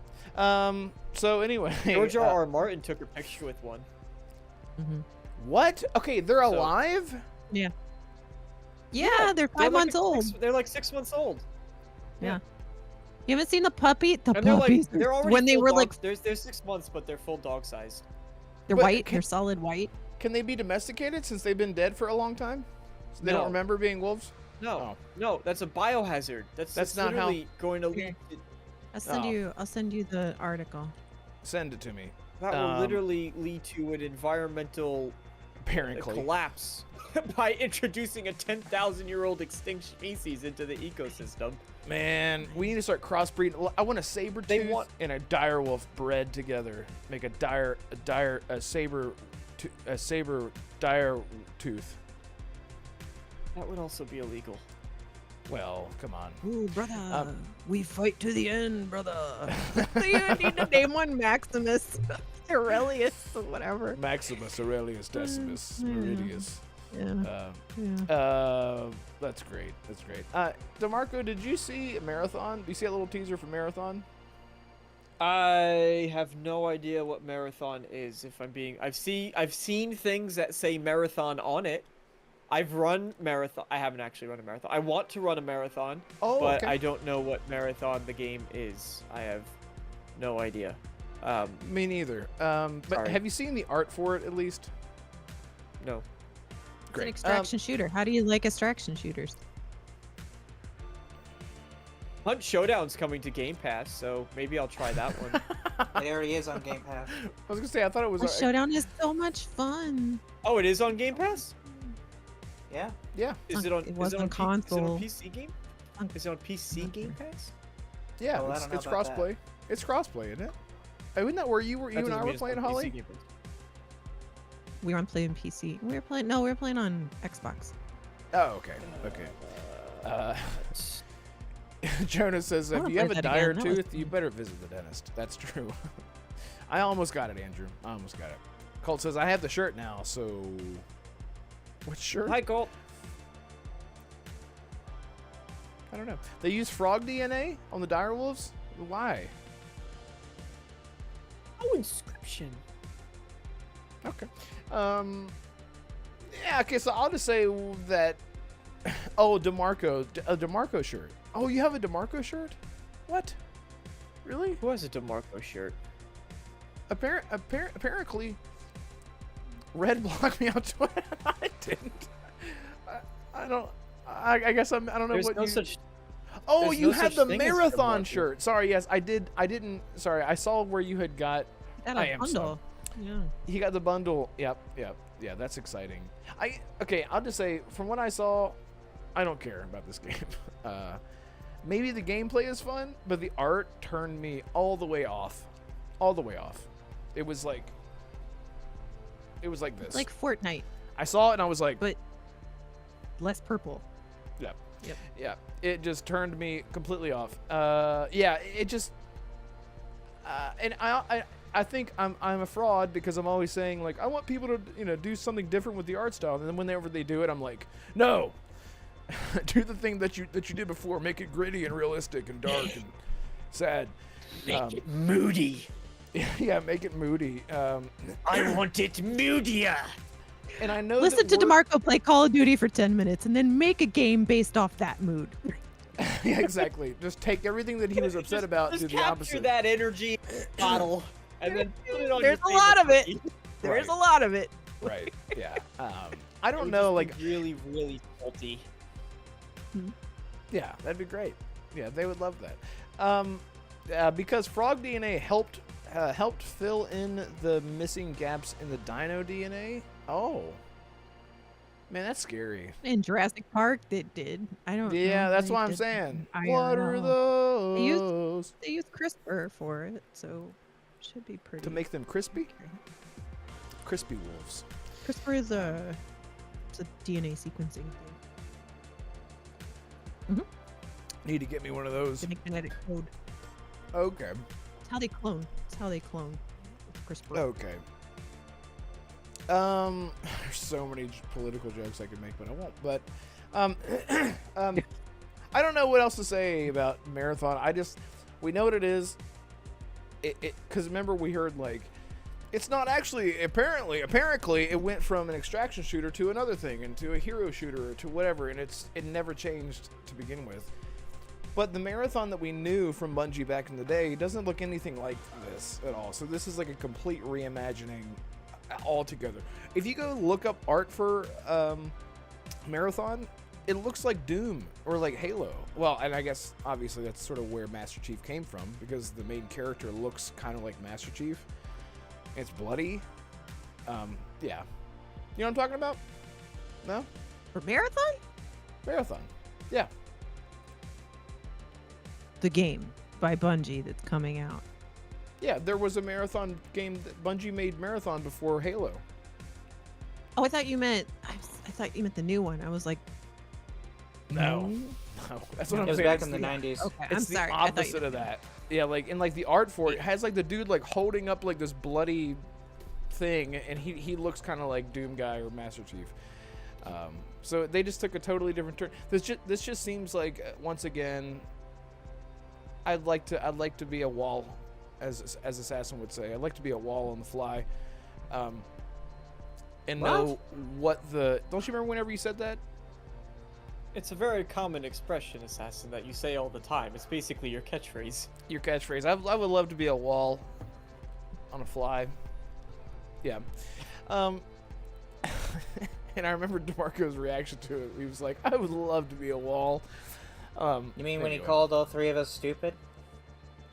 So anyway, George R. Martin took a picture with one. What? Okay, they're So- alive. Yeah, they're 5 months old. They're like 6 months old. Yeah. You haven't seen the puppy? The And they're puppies. like they're already when they full were dog- like, they're 6 months, but they're full dog sized. they're But white. can- They're solid white. Can they be domesticated since they've been dead for a long time? So they don't No. remember being wolves. No, Oh. no, that's a biohazard. That's not how- literally going to Okay. lead. I'll send you the article. Send it to me. That will literally lead to an environmental Apparently. collapse by introducing a 10,000-year-old extinct species into the ecosystem. Man, we need to start crossbreeding. I want a saber tooth want- and a dire wolf bred together. Make a saber dire tooth. That would also be illegal. Well, come on. Ooh, brother, we fight to the end, brother. You need to name one Maximus, Aurelius, or whatever. Maximus Aurelius Decimus Meridius. Yeah. That's great. That's great. Damarco, did you see Marathon? Do you see a little teaser for Marathon? I have no idea what marathon is. If I'm being, I've seen things that say marathon on it. I've run marathon. I haven't actually run a marathon. I want to run a marathon, but I don't know what marathon the game is. I have no idea. Me neither. But Sorry. have you seen the art for it at least? No. It's Great. an extraction shooter. How do you like extraction shooters? Hunt Showdown's coming to Game Pass, so maybe I'll try that one. It already is on Game Pass. I was gonna say I thought it was. The Showdown is so much fun. Oh, it is on Game Pass? Yeah. Yeah. Is it on? It was is it on on console. Is it on PC game? Is it on PC Game Pass? Yeah. Well, I don't know it's about that. crossplay. It's crossplay, isn't it? Isn't that where you That and doesn't I mean were it's on playing, PC Holly? Game Pass. We weren't playing PC. We were playing on Xbox. Oh, okay. Okay. Jonas says, I if wanna you have play a that dire again. That was tooth, you better visit the dentist. That's true. I almost got it, Andrew. I almost got it. Colt says, I have the shirt now, so... What shirt? Hi, Colt. I don't know. They use frog DNA on the dire wolves? Why? Oh, Inscription. Okay. Yeah, okay, so I'll just say that... Oh, Damarco. A Damarco shirt. Oh, you have a Damarco shirt? What? Really? Who has a Damarco shirt? Apparently, Red blocked me on Twitter. I didn't. I don't. I guess I don't know There's what no you. such. Oh, there's you no had such the thing as Red marathon blocking. shirt. Sorry, yes, I did. I didn't. Sorry, I saw where you had got. Got I a am bundle. Yeah. He got the bundle. Yep. Yeah, that's exciting. Okay, I'll just say from what I saw, I don't care about this game. Maybe the gameplay is fun, but the art turned me all the way off. All the way off. It was like this. Like Fortnite, I saw it and I was like, but less purple. yeah. It just turned me completely off. Yeah, it just. And I think I'm a fraud because I'm always saying like I want people to do something different with the art style, and then whenever they do it, I'm like, no, do the thing that you did before, make it gritty and realistic and dark and sad. Make it moody. Yeah, make it moody. I want it moodier. And I know Listen to Damarco play Call of Duty for 10 minutes and then make a game based off that mood. Yeah, exactly. Just take everything that he was upset about, do Just the capture opposite. that energy bottle and then put it on There's your a lot of it. favorite There's Right. a lot of it. Right. Yeah. I It don't would know. just Like, be really, really salty. yeah, that'd be great. Yeah, they would love that. Because Frog DNA helped fill in the missing gaps in the Dino DNA. Oh, man, that's scary. In Jurassic Park, they did. I don't know. Yeah, if that's they what I'm did saying. IRL. What are those? They used CRISPR for it, so should be pretty. To make them crispy? Crispy wolves. CRISPR is it's a DNA sequencing thing. Need to get me one of those. It's a genetic code. Okay. It's how they clone. It's how they clone with CRISPR. Okay. There's so many political jokes I could make, but I won't. But, I don't know what else to say about Marathon. We know what it is. Because remember we heard like, it's not actually, apparently it went from an extraction shooter to another thing, and to a hero shooter, or to whatever, and it never changed to begin with. But the Marathon that we knew from Bungie back in the day doesn't look anything like this at all. So this is like a complete reimagining altogether. If you go look up art for Marathon, it looks like Doom or like Halo. Well, and I guess obviously that's sort of where Master Chief came from, because the main character looks kind of like Master Chief. It's bloody. Yeah. You know what I'm talking about? No? For Marathon? Marathon. Yeah. The game by Bungie that's coming out. Yeah, there was a Marathon game that Bungie made Marathon before Halo. Oh, I thought you meant the new one. I was like, No, that's what It I'm was saying. back It's in the 90s. okay, It's I'm the sorry. I thought you opposite of meant- that. Yeah, like, and like the art for it has like the dude like holding up like this bloody thing, and he looks kind of like Doom guy or Master Chief. So they just took a totally different turn. This just seems like once again, I'd like to be a wall, as Assassin would say. I'd like to be a wall on the fly, and know what the. Don't you remember whenever you said that? It's a very common expression, Assassin, that you say all the time. It's basically your catchphrase. Your catchphrase. I would love to be a wall on a fly. Yeah. And I remember DeMarco's reaction to it. He was like, I would love to be a wall. You mean when he anyway. called all three of us stupid?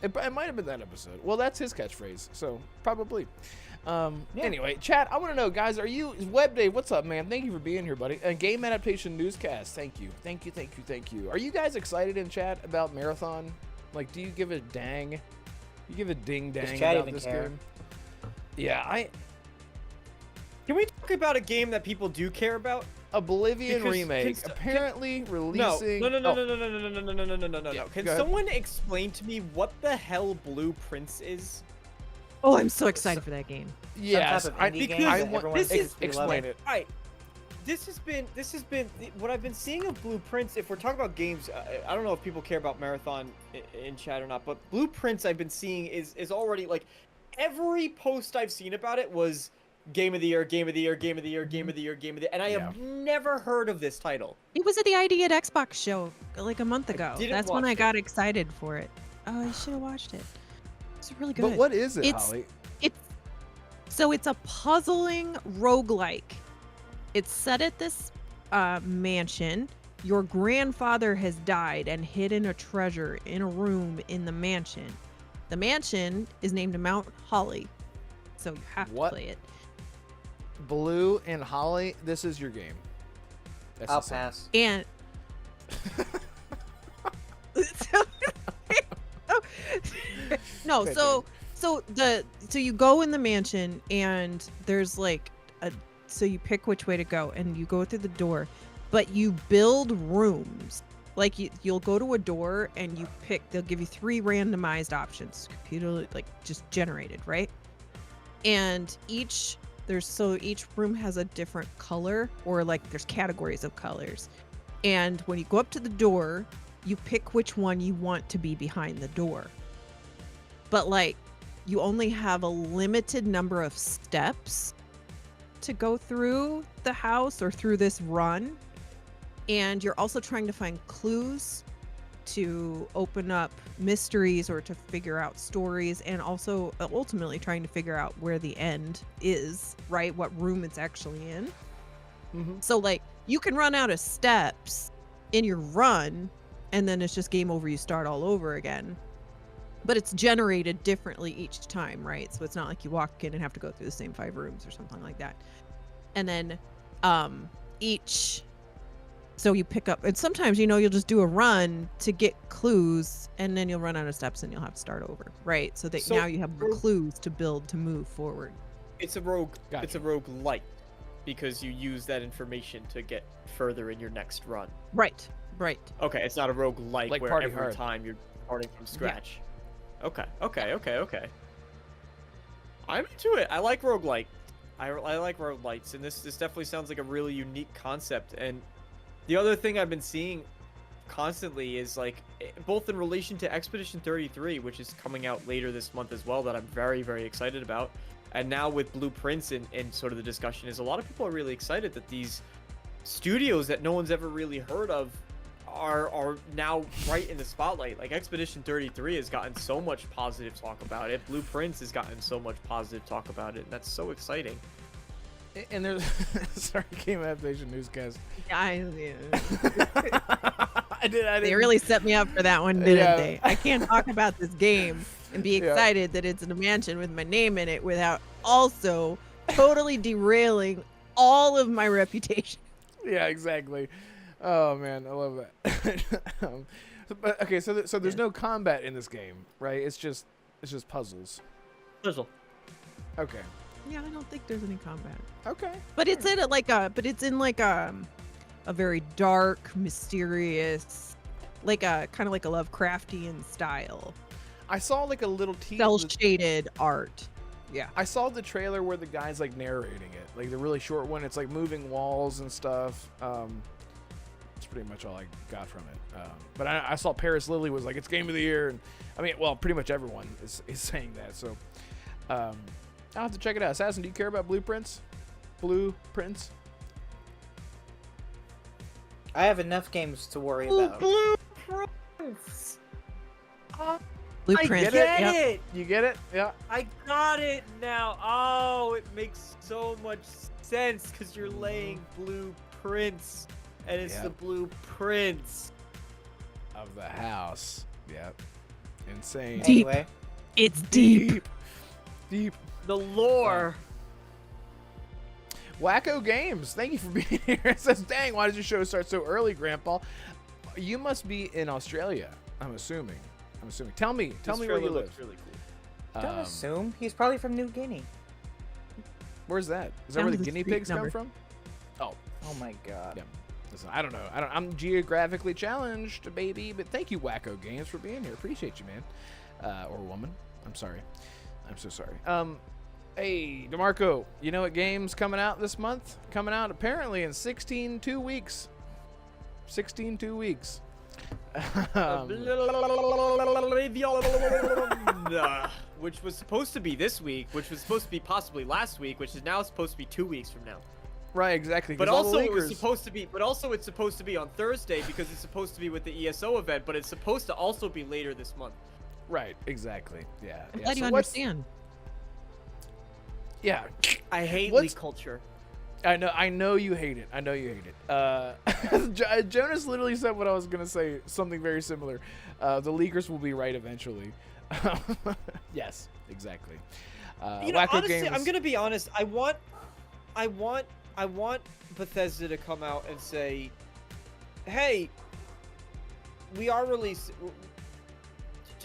It might have been that episode. Well, that's his catchphrase, so probably. Anyway, chat, I want to know, guys, are you... Web Dave, what's up, man? Thank you for being here, buddy. Game Adaptation Newscast, thank you. Thank you. Are you guys excited in chat about Marathon? Like, do you give a dang? You give a ding-dang chat about even this care? game? Yeah, Can we talk about a game that people do care about? Oblivion Because Remake, apparently releasing... No. Yeah, Can go ahead. someone explain to me what the hell Blue Prince is? Oh, I'm so excited for that game. Yes, Some type of I, indie because game I that want... everyone this thinks is- we love explain it. Alright, this has been what I've been seeing of Blue Prince. If we're talking about games, I don't know if people care about Marathon in chat or not, but Blue Prince I've been seeing is already like every post I've seen about it was Game of the Year, Game of the Year, Game of the Year, Game of the Year, Game of the Year, and I have never heard of this title. It was at the ID at Xbox show like a month ago. didn't That's when watch I it. got excited for it. Oh, I should have watched it. It's really good. But what is it, It's- Holly? It's a puzzling roguelike. It's set at this mansion. Your grandfather has died and hidden a treasure in a room in the mansion. The mansion is named Mount Holly, so you have What? to play it. Blue and Holly, this is your game. That's I'll the same. pass. And no, Same so you go in the mansion and there's like so you pick which way to go and you go through the door, but you build rooms. Like you'll go to a door and you pick. They'll give you 3 randomized options, computer like just generated, right? and each room has a different color, or like there's categories of colors. And when you go up to the door, you pick which one you want to be behind the door. But like, you only have a limited number of steps to go through the house or through this run. And you're also trying to find clues to open up mysteries or to figure out stories, and also ultimately trying to figure out where the end is, right? What room it's actually in. So like, you can run out of steps in your run, and then it's just game over, you start all over again. But it's generated differently each time, right? So it's not like you walk in and have to go through the same 5 rooms or something like that. And then so you pick up, and sometimes, you know, you'll just do a run to get clues, and then you'll run out of steps and you'll have to start over, right? So that now you have the clues to build to move forward. It's a rogue. Gotcha. It's a roguelite because you use that information to get further in your next run. Right. Okay, it's not a roguelite like where Party every Hard. time you're starting from scratch. Yeah. Okay. I'm into it. I like roguelite. I like roguelites, and this definitely sounds like a really unique concept. And the other thing I've been seeing constantly is like, both in relation to Expedition 33, which is coming out later this month as well, that I'm very, very excited about. And now with Blueprints and sort of the discussion is a lot of people are really excited that these studios that no one's ever really heard of are now right in the spotlight. Like Expedition 33 has gotten so much positive talk about it. Blueprints has gotten so much positive talk about it. And that's so exciting. And there's sorry, Game Adaptation Newscast. I did. They really set me up for that one, didn't they? I can't talk about this game and be excited that it's in a mansion with my name in it without also totally derailing all of my reputation. Yeah, exactly. Oh man, I love that. But okay, so there's no combat in this game, right? It's just puzzles. Puzzle. Okay. Yeah, I don't think there's any combat. Okay. But it's in a very dark, mysterious, like a kind of like a Lovecraftian style. I saw like a little cell shaded art. Yeah. I saw the trailer where the guy's like narrating it, like the really short one. It's like moving walls and stuff. That's pretty much all I got from it. But I saw Paris Lily was like, it's game of the year, and I mean, well, pretty much everyone is saying that. So I'll have to check it out. Assassin, do you care about Blueprints? Blueprints? I have enough games to worry about. Blueprints. Blueprint. I get it. You get it? Yeah. I got it now. Oh, it makes so much sense because you're laying blueprints, and it's the blueprints of the house. Yep. Insane. Deep. Anyway, It's deep. Deep. The lore. Wacko Games, thank you for being here. It says, dang, why does your show start so early, Grandpa? You must be in Australia, I'm assuming. Tell me where you live. Really cool. don't assume. He's probably from New Guinea. Where's that? Is that Down where to the the guinea street pigs number. come from? Oh, Oh my god. yeah. Listen, I don't know. I'm geographically challenged, baby. But thank you, Wacko Games, for being here. Appreciate you, man. Or woman. I'm sorry. I'm so sorry. Hey, Damarco, you know what game's coming out this month? Coming out apparently in 2 weeks. 2 weeks. Which was supposed to be this week, which was supposed to be possibly last week, which is now supposed to be 2 weeks from now. Right, exactly. But 'cause all the also it was leakers- supposed to be, it's supposed to be on Thursday because it's supposed to be with the ESO event, but it's supposed to also be later this month. Right, exactly. Yeah. I'm yeah. glad So you what's- understand. Yeah. I hate What's- leak culture. I know you hate it. Jonas literally said what I was gonna say, something very similar. The leakers will be right eventually. Yes, exactly. You know, Wacko honestly, Games. I'm gonna be honest. I want Bethesda to come out and say, "Hey, we are releasing."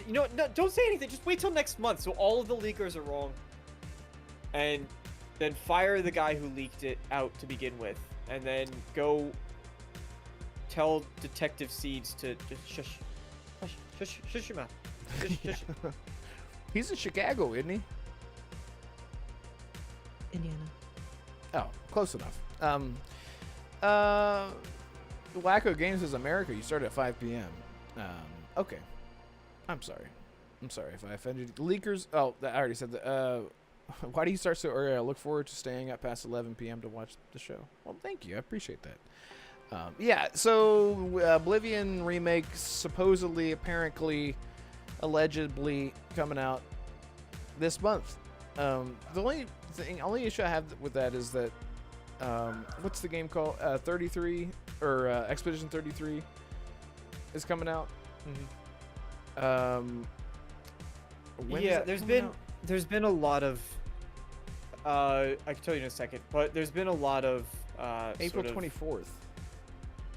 You know, no, don't say anything. Just wait till next month, so all of the leakers are wrong, and then fire the guy who leaked it out to begin with, and then go tell Detective Seeds to just shush your mouth. Shush. He's in Chicago, isn't he? Indiana. Oh, close enough. Wacko Games is America. You start at 5 p.m. Okay. I'm sorry if I offended you. Leakers. Oh, I already said that. Why do you start so early? I look forward to staying up past 11 p.m. to watch the show. Well, thank you. I appreciate that. Yeah, so Oblivion remake supposedly, apparently, allegedly coming out this month. The only issue I have with that is that what's the game called? 33 or Expedition 33 is coming out. When is it there's been a lot of I can tell you in a second, but there's been a lot of April sort of 24th.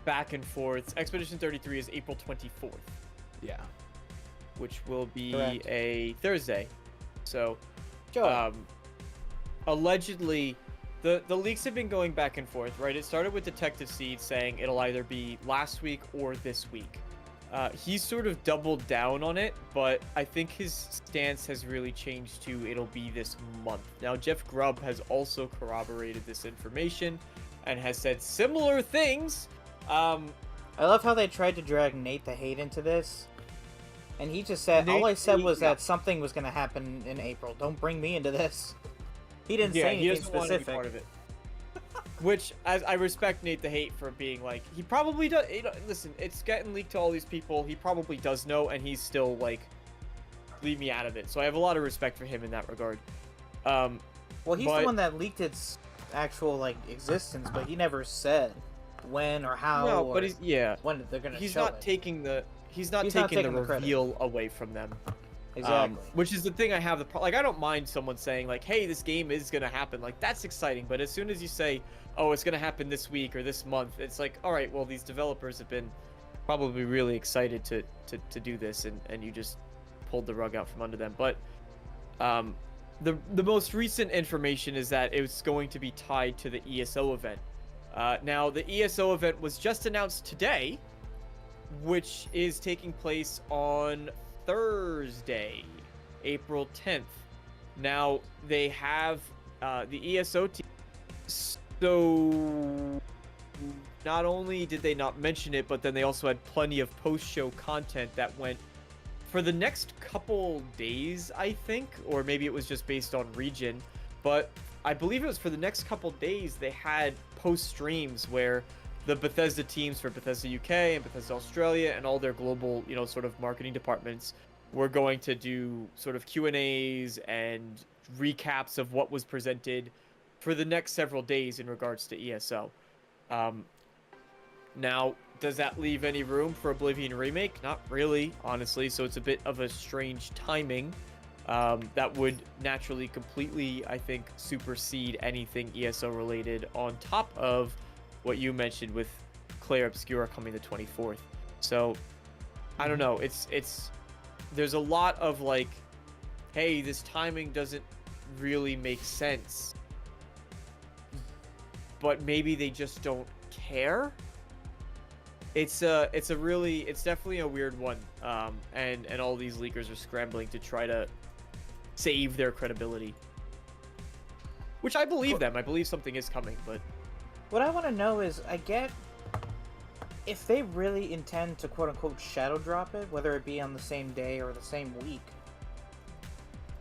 back and forth. Expedition 33 is April 24th. Yeah. Which will be Correct. a Thursday. So Joe. allegedly the leaks have been going back and forth, right? It started with Detective Seed saying it'll either be last week or this week. He's sort of doubled down on it, but I think his stance has really changed to it'll be this month. Now, Jeff Grubb has also corroborated this information and has said similar things. I love how they tried to drag Nate the Hate into this. And he just said, all I said was that something was going to happen in April. Don't bring me into this. He didn't say anything doesn't want to be specific. part of it. Which, as I respect Nate the Hate for being like, he probably does. Listen, it's getting leaked to all these people. He probably does know, and he's still like, leave me out of it. So I have a lot of respect for him in that regard. Well, he's the one that leaked its actual like existence, but he never said when or how. No, or but he's when they're gonna. He's show not it. taking the not taking the credit. reveal away from them. Exactly. Which is the thing I have like I don't mind someone saying like, hey, this game is gonna happen. Like that's exciting. But as soon as you say, oh, it's gonna happen this week or this month, it's like, all right, well, these developers have been probably really excited to do this, and you just pulled the rug out from under them. But the most recent information is that it's going to be tied to the ESO event. Now the ESO event was just announced today, which is taking place on Thursday, April 10th. Now they have the ESO team. So not only did they not mention it, but then they also had plenty of post-show content that went for the next couple days, I think, or maybe it was just based on region, but I believe it was for the next couple days they had post streams where the Bethesda teams for Bethesda UK and Bethesda Australia and all their global, sort of marketing departments were going to do sort of Q&As and recaps of what was presented for the next several days in regards to ESO. Now, does that leave any room for Oblivion Remake? Not really, honestly, so it's a bit of a strange timing that would naturally completely, I think, supersede anything ESO related on top of what you mentioned with Claire Obscura coming the 24th. So, I don't know, there's a lot of like, hey, this timing doesn't really make sense, but maybe they just don't care. It's definitely a weird one, and all these leakers are scrambling to try to save their credibility, which I believe them. I believe something is coming, but What I want to know is, I get if they really intend to quote unquote shadow drop it, whether it be on the same day or the same week.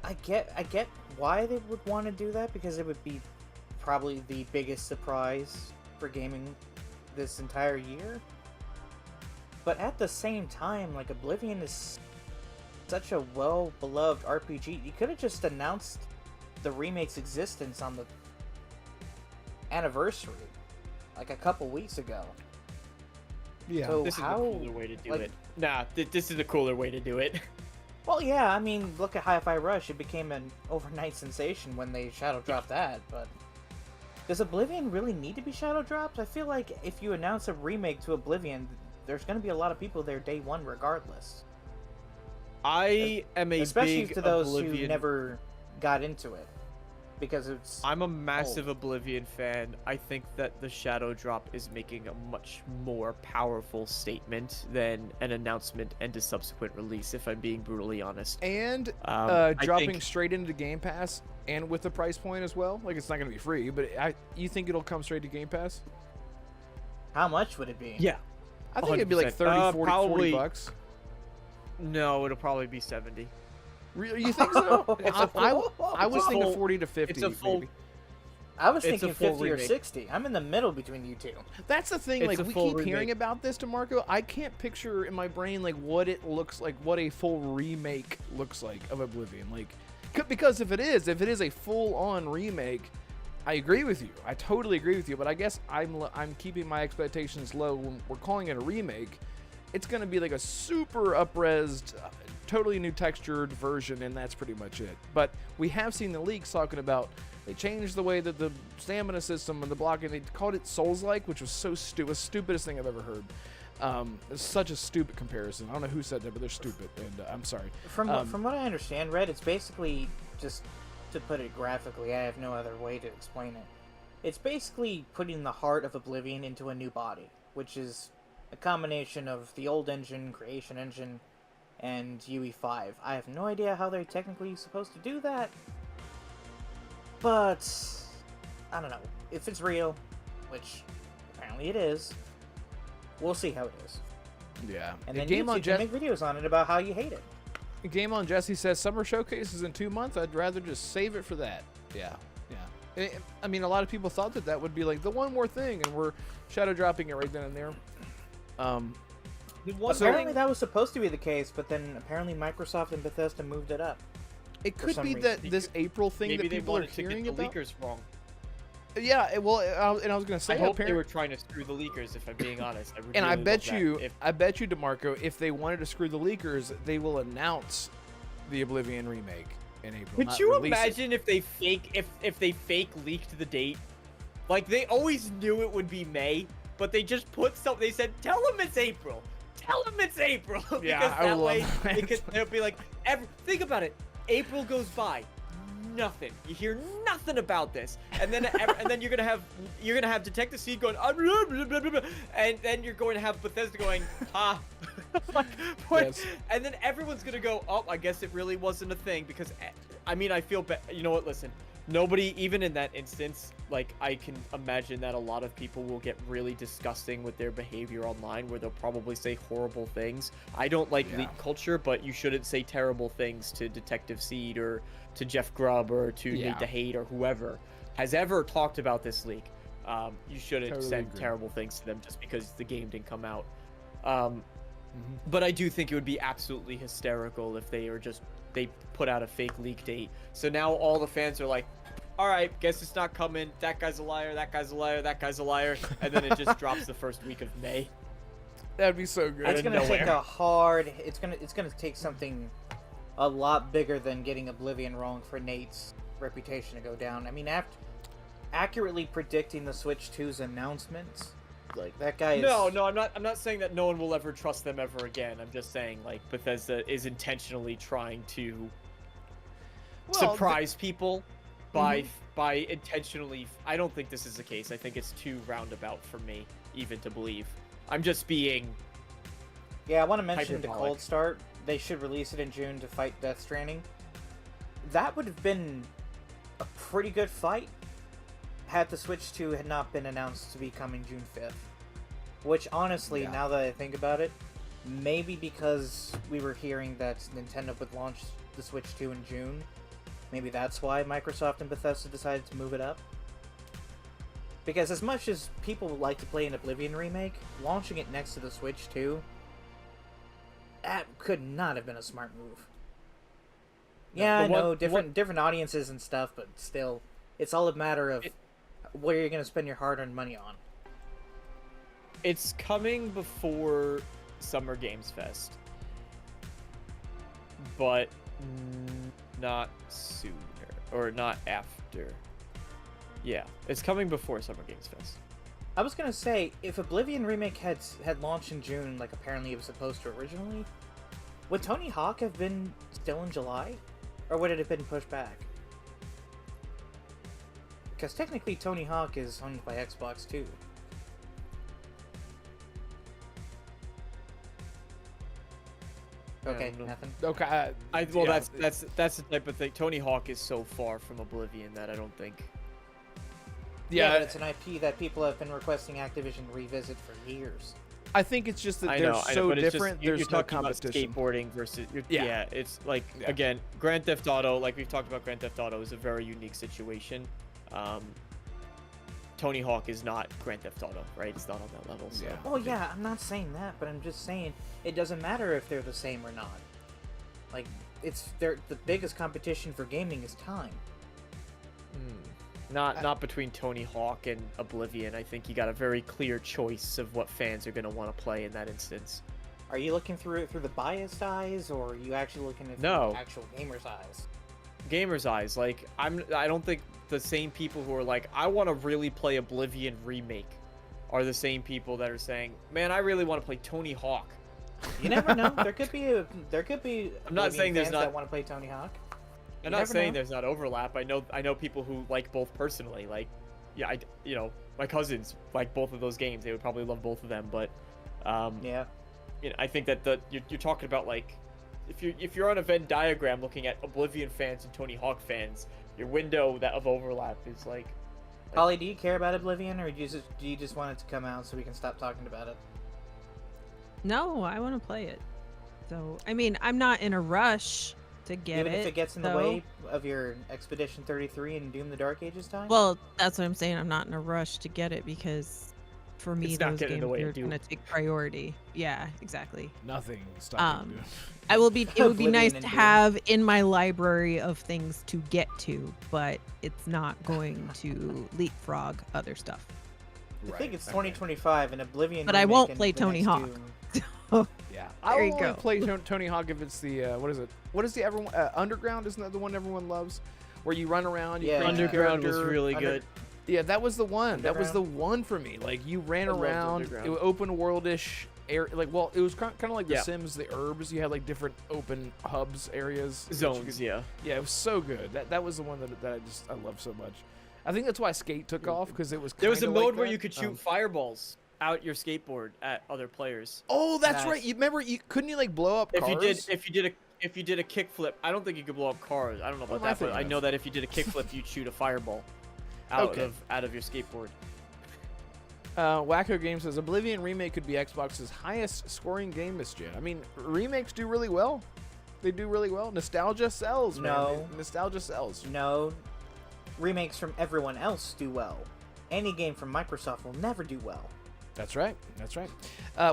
I get why they would want to do that, because it would be probably the biggest surprise for gaming this entire year. But at the same time, like, Oblivion is such a well-beloved RPG. You could have just announced the remake's existence on the anniversary, like a couple weeks ago. Yeah. So this is how, the cooler way to do like- it. Nah, this is the cooler way to do it. Well, yeah, I mean, look at Hi-Fi Rush. It became an overnight sensation when they shadow dropped that, but does Oblivion really need to be shadow dropped? I feel like if you announce a remake to Oblivion, there's going to be a lot of people there day one regardless. I am a Especially big to those Oblivion. who never got into it. Because it's... I'm a massive Oblivion fan. I think that the shadow drop is making a much more powerful statement than an announcement and a subsequent release, if I'm being brutally honest. And I dropping think- straight into Game Pass and with the price point as well? Like, it's not going to be free, but you think it'll come straight to Game Pass? How much would it be? Yeah. I think it'd be like 30, 40, probably 40 bucks. No, it'll probably be 70. Really? You think so? I was thinking full- 40 to 50. It's a full. Maybe. I was It's a thinking full 50 or remake. 60. I'm in the middle between you two. That's the thing. It's Like, a we full keep hearing remake. about this, DeMarco. I can't picture in my brain like what it looks like, what a full remake looks like of Oblivion. Like, because if it is a full-on remake, I agree with you. I totally agree with you. But I guess I'm keeping my expectations low when we're calling it a remake. It's going to be like a super up-resed, totally new textured version, and that's pretty much it. But we have seen the leaks talking about they changed the way that the stamina system and the blocking. They called it Souls-like, which was so stupidest thing I've ever heard. It's such a stupid comparison. I don't know who said that, but they're stupid, and I'm sorry. From what I understand, Red, it's basically, just to put it graphically, I have no other way to explain it. It's basically putting the heart of Oblivion into a new body, which is a combination of the old engine, Creation Engine, and UE5. I have no idea how they're technically supposed to do that, but I don't know. If it's real, which apparently it is, we'll see how it is. Yeah. And then Game you on can make videos on it about how you hate it. Game on Jesse says Summer Showcase is in 2 months. I'd rather just save it for that. Yeah. I mean, a lot of people thought that would be like the one more thing, and we're shadow dropping it right then and there. Apparently that was supposed to be the case, but then apparently Microsoft and Bethesda moved it up. It For could some be reason. that this April thing Maybe that they people are wanted to hearing get the about. leakers wrong. Yeah, I was gonna say, I hope they were trying to screw the leakers. If I'm being honest, and I really bet love you, that. I bet you, DeMarco, if they wanted to screw the leakers, they will announce the Oblivion remake in April. Could not you release it. imagine if they fake leaked the date? Like, they always knew it would be May, but they just put something. They said, "Tell them it's April. Tell them it's April." Because Yeah, I that would way love that. they'll be like, think about it. April goes by, nothing. You hear nothing about this, and then you're gonna have Detective Seed going, "Ah, blah, blah, blah, blah, blah," and then you're going to have Bethesda going, "Ha." Like, what? Yes. And then everyone's gonna go, "Oh, I guess it really wasn't a thing," because I mean, I feel bad. You know what? Listen, nobody, even in that instance, like, I can imagine that a lot of people will get really disgusting with their behavior online, where they'll probably say horrible things. I don't like Yeah. leak culture, but you shouldn't say terrible things to Detective Seed or to Jeff Grubb or to Yeah. Nate DeHate or whoever has ever talked about this leak. You shouldn't Totally send agree. terrible things to them just because the game didn't come out. Mhm. But I do think it would be absolutely hysterical if they put out a fake leak date. So now all the fans are like, "All right, guess it's not coming. That guy's a liar. That guy's a liar. That guy's a liar." And then it just drops the first week of May. That'd be so good. It's of gonna take nowhere. a hard. It's gonna take something a lot bigger than getting Oblivion wrong for Nate's reputation to go down. I mean, after accurately predicting the Switch 2's announcements, like, that guy is. No, I'm not saying that no one will ever trust them ever again. I'm just saying, like, Bethesda is intentionally trying to surprise people by intentionally. I don't think this is the case. I think it's too roundabout for me even to believe. I'm just being. Yeah, I want to mention the hyperbolic. Cold Start. They should release it in June to fight Death Stranding. That would have been a pretty good fight had the Switch 2 had not been announced to be coming June 5th. Which, honestly, Yeah. now that I think about it, maybe because we were hearing that Nintendo would launch the Switch 2 in June, maybe that's why Microsoft and Bethesda decided to move it up. Because as much as people would like to play an Oblivion remake, launching it next to the Switch 2, that could not have been a smart move. Yeah, I the one- know, the one- different audiences and stuff, but still, it's all a matter of what you're going to spend your hard-earned money on. It's coming before Summer Games Fest, but not sooner or not after. Yeah, it's coming before Summer Games Fest. I was going to say, if Oblivion Remake had launched in June, like apparently it was supposed to originally, would Tony Hawk have been still in July? Or would it have been pushed back? Because technically Tony Hawk is owned by Xbox too. Okay, don't know. nothing. Okay. Well, yeah. that's the type of thing. Tony Hawk is so far from Oblivion that I don't think. Yeah, but it's an IP that people have been requesting Activision revisit for years. I think it's just that I they're know, so but it's different. Just, you're there's no talking about competition. skateboarding versus. Yeah. Yeah, it's like Yeah. again, Grand Theft Auto. Like we've talked about, Grand Theft Auto is a very unique situation. Tony Hawk is not Grand Theft Auto, right? It's not on that level. So. Yeah. Oh yeah, I'm not saying that, but I'm just saying it doesn't matter if they're the same or not. Like, the biggest competition for gaming is time. Not between Tony Hawk and Oblivion. I think you got a very clear choice of what fans are going to want to play in that instance. Are you looking through it through the biased eyes, or are you actually looking at No. the actual gamer's eyes? Gamer's eyes, like I don't think the same people who are like, I want to really play Oblivion Remake, are the same people that are saying, man, I really want to play Tony Hawk. You never know. There could be I'm not saying there's fans not. that want to play Tony Hawk. I'm You not never saying know. there's not overlap. I know people who like both personally. Like, yeah, my cousins like both of those games. They would probably love both of them. But, Yeah. I think that you're talking about like, if you're on a Venn diagram looking at Oblivion fans and Tony Hawk fans, your window of overlap is like. Holly, do you care about Oblivion, or do you just want it to come out so we can stop talking about it? No, I want to play it. So, I mean, I'm not in a rush to get Even if it gets in the though. way of your Expedition 33 and Doom the Dark Ages time? Well, that's what I'm saying. I'm not in a rush to get it because, for me, It's not those getting in games the way of are Doom. going to take priority. Yeah, exactly. Nothing stopping Um, you. I will be. It would be Oblivion nice and to Doom. have in my library of things to get to, but it's not going to leapfrog other stuff. I think it's 2025 and Oblivion. But I Remake won't and play the Tony next Hawk. Doom. Yeah, There I you will only go. play Tony Hawk if it's the what is it? What is the everyone Underground? Isn't that the one everyone loves? Where you run around, you Yeah. create your Underground was character. really Under- good. Yeah, that was the one. That was the Underground? one for me. Like you ran I loved around, Underground. it was open worldish air. Like well, it was kind of like The Yeah. Sims, the Herbs. You had like different open hubs, areas, that you Zones, could- yeah. Yeah, it was so good. That was the one that I love so much. I think that's why Skate took off because it was. There was a kinda mode like where that. you could shoot fireballs out your skateboard at other players. Oh, that's Nice. right. You remember? Couldn't you like blow up cars? If you did a kickflip, I don't think you could blow up cars. I don't know about Well, I that, but think I it know is. that if you did a kickflip, you'd shoot a fireball out Okay. of your skateboard. Wacko Game says Oblivion Remake could be Xbox's highest scoring game this gen. I mean, remakes do really well. They do really well. Nostalgia sells, man. No. Nostalgia sells. No, remakes from everyone else do well. Any game from Microsoft will never do well. That's right. That's right.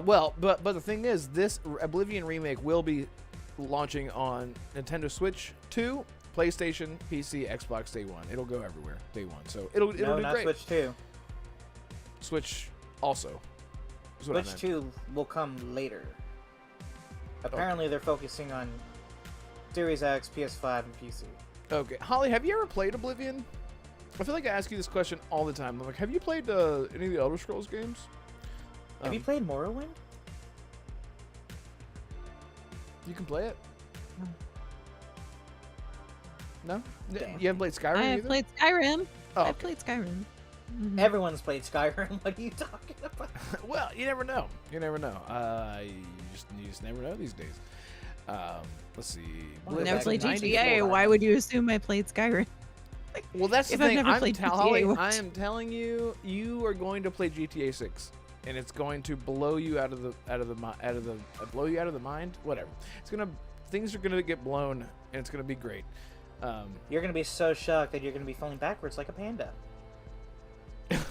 Well, but the thing is, this Oblivion Remake will be launching on Nintendo Switch 2, PlayStation, PC, Xbox day one. It'll go everywhere day one. So it'll No, do not great. Switch 2. Switch also. Is what I Switch meant. 2 will come later. Apparently, they're focusing on Series X, PS5, and PC. Okay, Holly, have you ever played Oblivion? I feel like I ask you this question all the time. I'm like, have you played any of the Elder Scrolls games? Have you played Morrowind? You can play it. No, Damn. you haven't played Skyrim I have either. played Skyrim. Oh, I've okay. played Skyrim. Mhm. Everyone's played Skyrim. What are you talking about? Well, you never know. You never know. You just never know these days. Let's see. Well, Blizz Never back played in Activision. 94, GTA. Why would you assume I played Skyrim? Well, that's the If I've thing. never played Holly, GTA, I am telling you, you are going to play GTA 6, and it's going to blow you out of the mind. Whatever. Things are gonna get blown, and it's gonna be great. You're gonna be so shocked that you're gonna be falling backwards like a panda.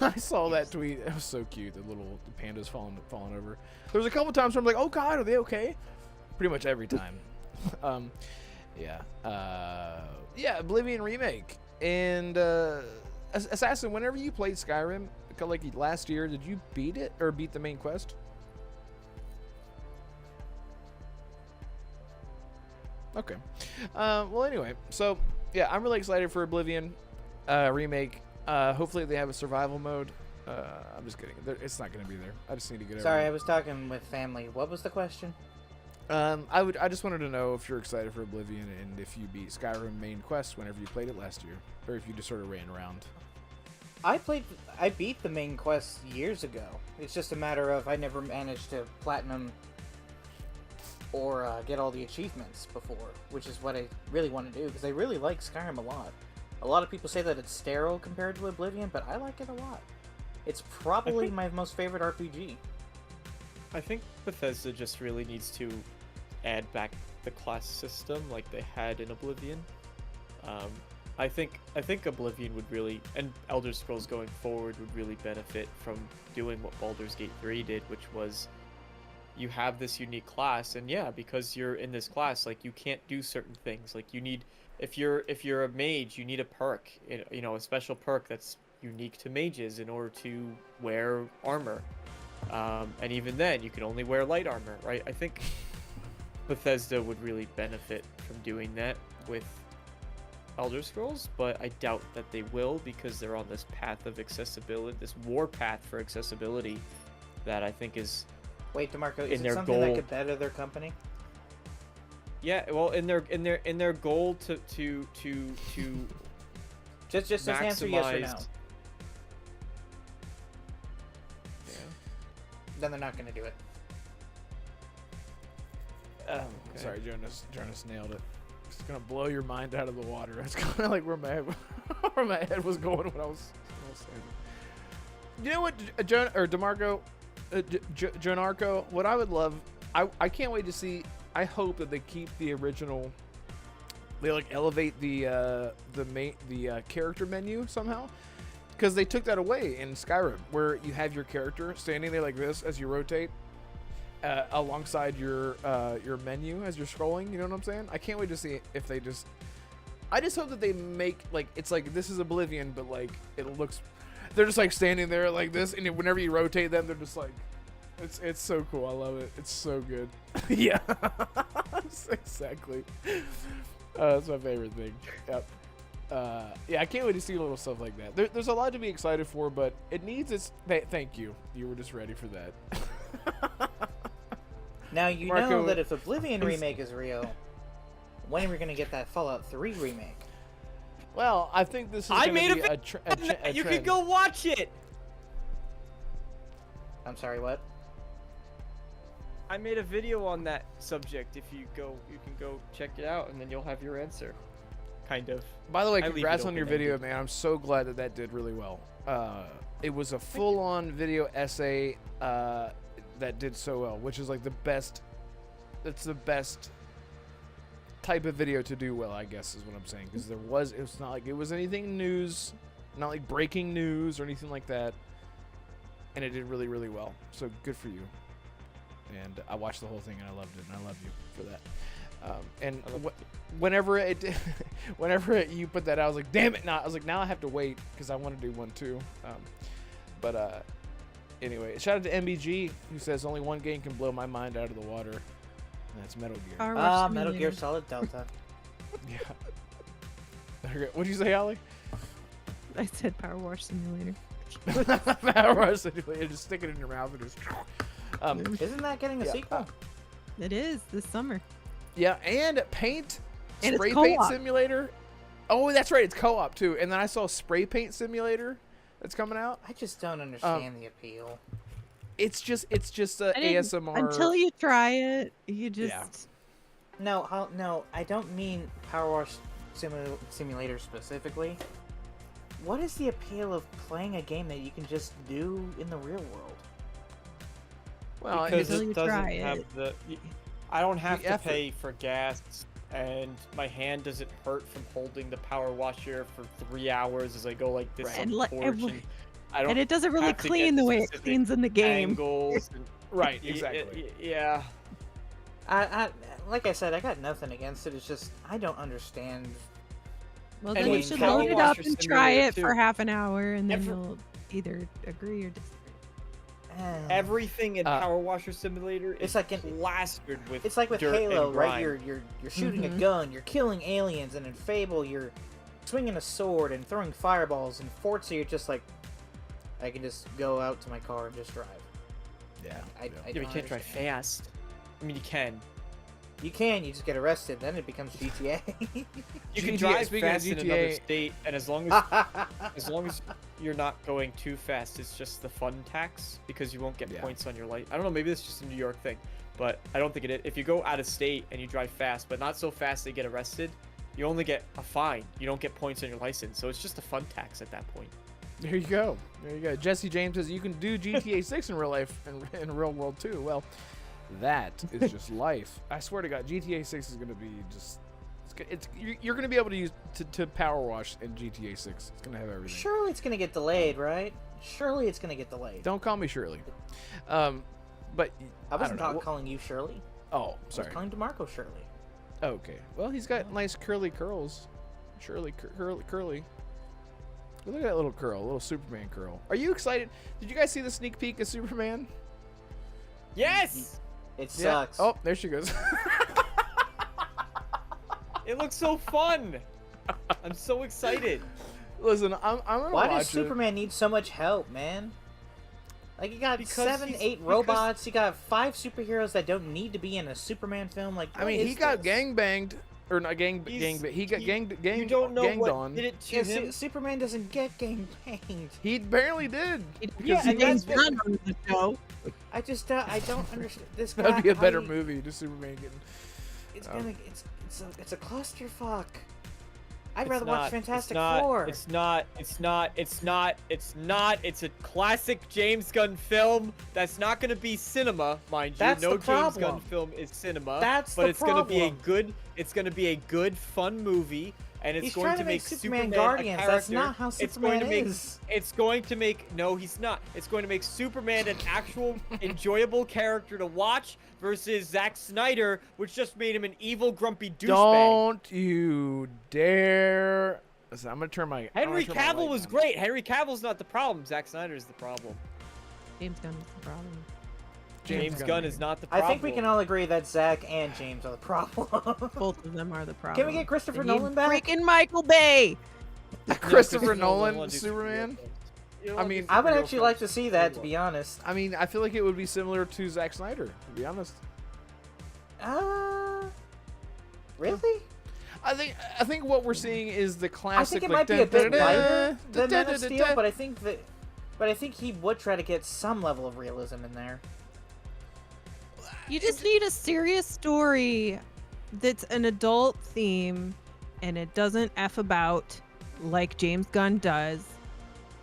I saw that tweet. It was so cute. The pandas falling over. There was a couple times where I'm like, oh God, are they okay? Pretty much every time. Yeah. Yeah. Oblivion Remake and Assassin. Whenever you played Skyrim, like last year, did you beat it or beat the main quest? Okay. Well, anyway, so yeah, I'm really excited for Oblivion Remake. Hopefully they have a survival mode. I'm just kidding. It's not going to be there. I just need to get over Sorry, it. I was talking with family. What was the question? I just wanted to know if you're excited for Oblivion and if you beat Skyrim main quest whenever you played it last year, or if you just sort of ran around. I beat the main quest years ago. It's just a matter of I never managed to platinum or get all the achievements before, which is what I really want to do, because I really like Skyrim a lot. A lot of people say that it's sterile compared to Oblivion, but I like it a lot. It's probably my most favorite RPG. I think Bethesda just really needs to add back the class system like they had in Oblivion. I think Oblivion would really, and Elder Scrolls going forward would really benefit from doing what Baldur's Gate 3 did, which was you have this unique class, and yeah, because you're in this class, like you can't do certain things. Like you need, if you're a mage, you need a perk, you know, a special perk that's unique to mages in order to wear armor. And even then, you can only wear light armor, right? I think Bethesda would really benefit from doing that with Elder Scrolls, but I doubt that they will, because they're on this path of accessibility, this war path for accessibility that I think is Wait, Damarco, is in it their something goal. that could better their company? Yeah, well, in their goal to Just answer yes or no. maximize- Yeah. Then they're not going to do it. Okay. Sorry, Jonas nailed it. It's gonna blow your mind out of the water. That's kind of like where my head was going when I was saying it. You know what, Damarco, Jonarco? What I would love, I can't wait to see. I hope that they keep the original. They like elevate the character menu somehow, because they took that away in Skyrim, where you have your character standing there like this as you rotate. Alongside your menu as you're scrolling, you know what I'm saying? I can't wait to see if they just. I just hope that they make like it's like this is Oblivion, but like it looks. They're just like standing there like this, and whenever you rotate them, they're just like. It's so cool. I love it. It's so good. Yeah, exactly. That's my favorite thing. Yep. Yeah, I can't wait to see little stuff like that. There's a lot to be excited for, but it needs its. Thank you. You were just ready for that. Now you Marco, know that if Oblivion Remake is real, when are we going to get that Fallout 3 remake? Well, I think this is I gonna made be a you can trend. go watch it. I'm sorry, what? I made a video on that subject. If you can go check it out, and then you'll have your answer. Kind of. By the way, I leave congrats it on your video, open-ended. man. I'm so glad that did really well. It was a full-on video essay that did so well, which is like the best. That's the best type of video to do well, I guess, is what I'm saying. Because it's not like it was anything news, not like breaking news or anything like that, and it did really, really well. So good for you. And I watched the whole thing and I loved it, and I love you for that. And whenever you put that out, I was like, damn it! Now I was like, now I have to wait because I want to do one too. Anyway, shout out to MBG who says only one game can blow my mind out of the water, and that's Metal Gear. Power Wash Metal Gear Simulator. Solid Delta. Yeah. What'd you say, Allie? I said Power Wash Simulator. Power Wash Simulator, just stick it in your mouth and just. Isn't that getting a Yeah, sequel? It is this summer. Yeah, and paint, And it's spray paint co-op. simulator. Oh, that's right, it's co-op too. And then I saw spray paint simulator that's coming out. I just don't understand the appeal. It's just a I didn't- ASMR. Until you try it, you just. Yeah. No, I don't mean Power Wash Simulator specifically. What is the appeal of playing a game that you can just do in the real world? Well, Because Until it's, you it doesn't try have it. the. I don't have The to effort. pay for gas, and my hand doesn't hurt from holding the power washer for 3 hours as I go like this Right. on And the like porch. every- And I don't And it doesn't really have to clean get the way it specific cleans in the game. angles. And, right, exactly. Yeah. I like I said, I got nothing against it. It's just I don't understand. Well, And then you with should Power load it up Washer and try Simulator it too. for half an hour, and then Every- you'll either agree or disagree. Everything in Uh, Power Washer Simulator it's is like in- plastered with It's like with dirt Halo, and right? grime. You're shooting Mhm. a gun, you're killing aliens, and in Fable you're swinging a sword and throwing fireballs. In Forza you're just like, I can just go out to my car and just drive. Yeah. I Yeah, but don't you can't drive understand. fast. I mean, you can. You can, you just get arrested, then it becomes GTA. You GTA can drive speaking of fast in GTA another state, and as long as you're not going too fast, it's just the fun tax because you won't get Yeah. points on your light. I don't know, maybe it's just a New York thing, but I don't think it. If you go out of state and you drive fast, but not so fast they get arrested, you only get a fine. You don't get points on your license, so it's just a fun tax at that point. There you go. There you go. Jesse James says you can do GTA 6 in real life and in real world too. Well, that is just life. I swear to God, GTA 6 is going to be just. You're going to be able to use to power wash in GTA 6. It's going to have everything. Surely it's going to get delayed, right? Surely it's going to get delayed. Don't call me Shirley. But I wasn't don't know. calling you Shirley. Oh, I sorry. was calling Damarco Shirley. Okay. Well, he's got nice curly curls. Shirley curly. Look at that little curl, little Superman curl. Are you excited? Did you guys see the sneak peek of Superman? Yes. It sucks. Oh, there she goes. It looks so fun. I'm so excited. Listen, I'm gonna Why watch does it. Superman need so much help, man? Like, you got Because 7, 8 robots. You got 5 superheroes that don't need to be in a Superman film. Like, I mean, he got gang banged, or not gang banged. He got ganged You don't know ganged what on. did it to Yeah, him. Superman doesn't get gang banged. He apparently did. Yeah, He and James that's- Gunn on the show. I just I don't understand this guy. That'd be a better how he- movie, just Superman getting. It's a clusterfuck. I'd It's rather not- watch Fantastic it's not, Four. It's not. It's a classic James Gunn film that's not going to be cinema, mind you. That's No the James problem. Gunn film is cinema. That's but the it's going to be a problem. good. It's going to be a good, fun movie, and it's He's going trying to make Superman a Guardians. That's character. not how It's going Superman to make. is. It's going to make. No, he's not. It's going to make Superman an actual enjoyable character to watch versus Zack Snyder, which just made him an evil, grumpy douchebag. Don't you dare! Listen, I'm gonna turn my. Henry Cavill was great. Henry Cavill's not the problem. Zack Snyder's the problem. James Gunn is the problem. James Gunn is not the I problem. think we can all agree that Zach and James are the problem. Both of them are the problem. Can we get Christopher They need Nolan back? Freaking Michael Bay. Christopher Nolan will do Superman. You know I what, mean, do I would superhero actually like to films. see that, to be honest. I mean, I feel like it would be similar to Zack Snyder, to be honest. Really? I think what we're seeing is the I classic. think it like, might be a bit da-da-da, lighter than Man of Steel, da-da-da-da. but I think he would try to get some level of realism in there. You just need a serious story that's an adult theme and it doesn't F about like James Gunn does.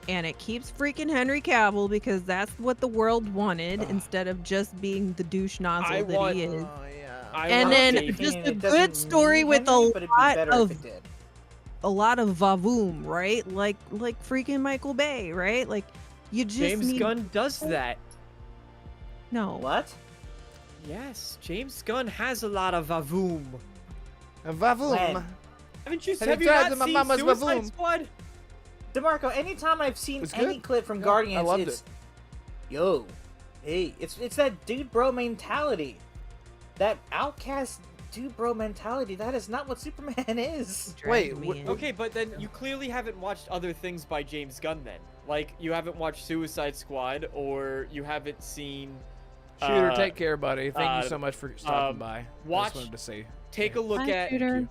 And it keeps freaking Henry Cavill because that's what the world wanted instead of just being the douche nozzle I that want- he is. Oh yeah. I And want then David- just Opinion, a it good doesn't story need with Henry, a but it'd be lot better of if it did. a lot of vavoom, right? Like freaking Michael Bay, right? Like you just James need Gunn does that. no. What? Yes, James Gunn has a lot of vavoom. Vavoom. When? Haven't you? Have Have you you tried not the seen Mama's Suicide Vavoom? Squad? DeMarco, anytime I've seen It's any good. clip from Yeah, I Guardians, loved it's yo, hey, it's that dude bro mentality, that outcast dude bro mentality. That is not what Superman is. Wait, Dragged me what- in. Okay, but then you clearly haven't watched other things by James Gunn then. Like, you haven't watched Suicide Squad, or you haven't seen... Shooter, take care, buddy. Thank you so uh, much for stopping by. I watch- just wanted to say. Take a look Hi, at... Shooter.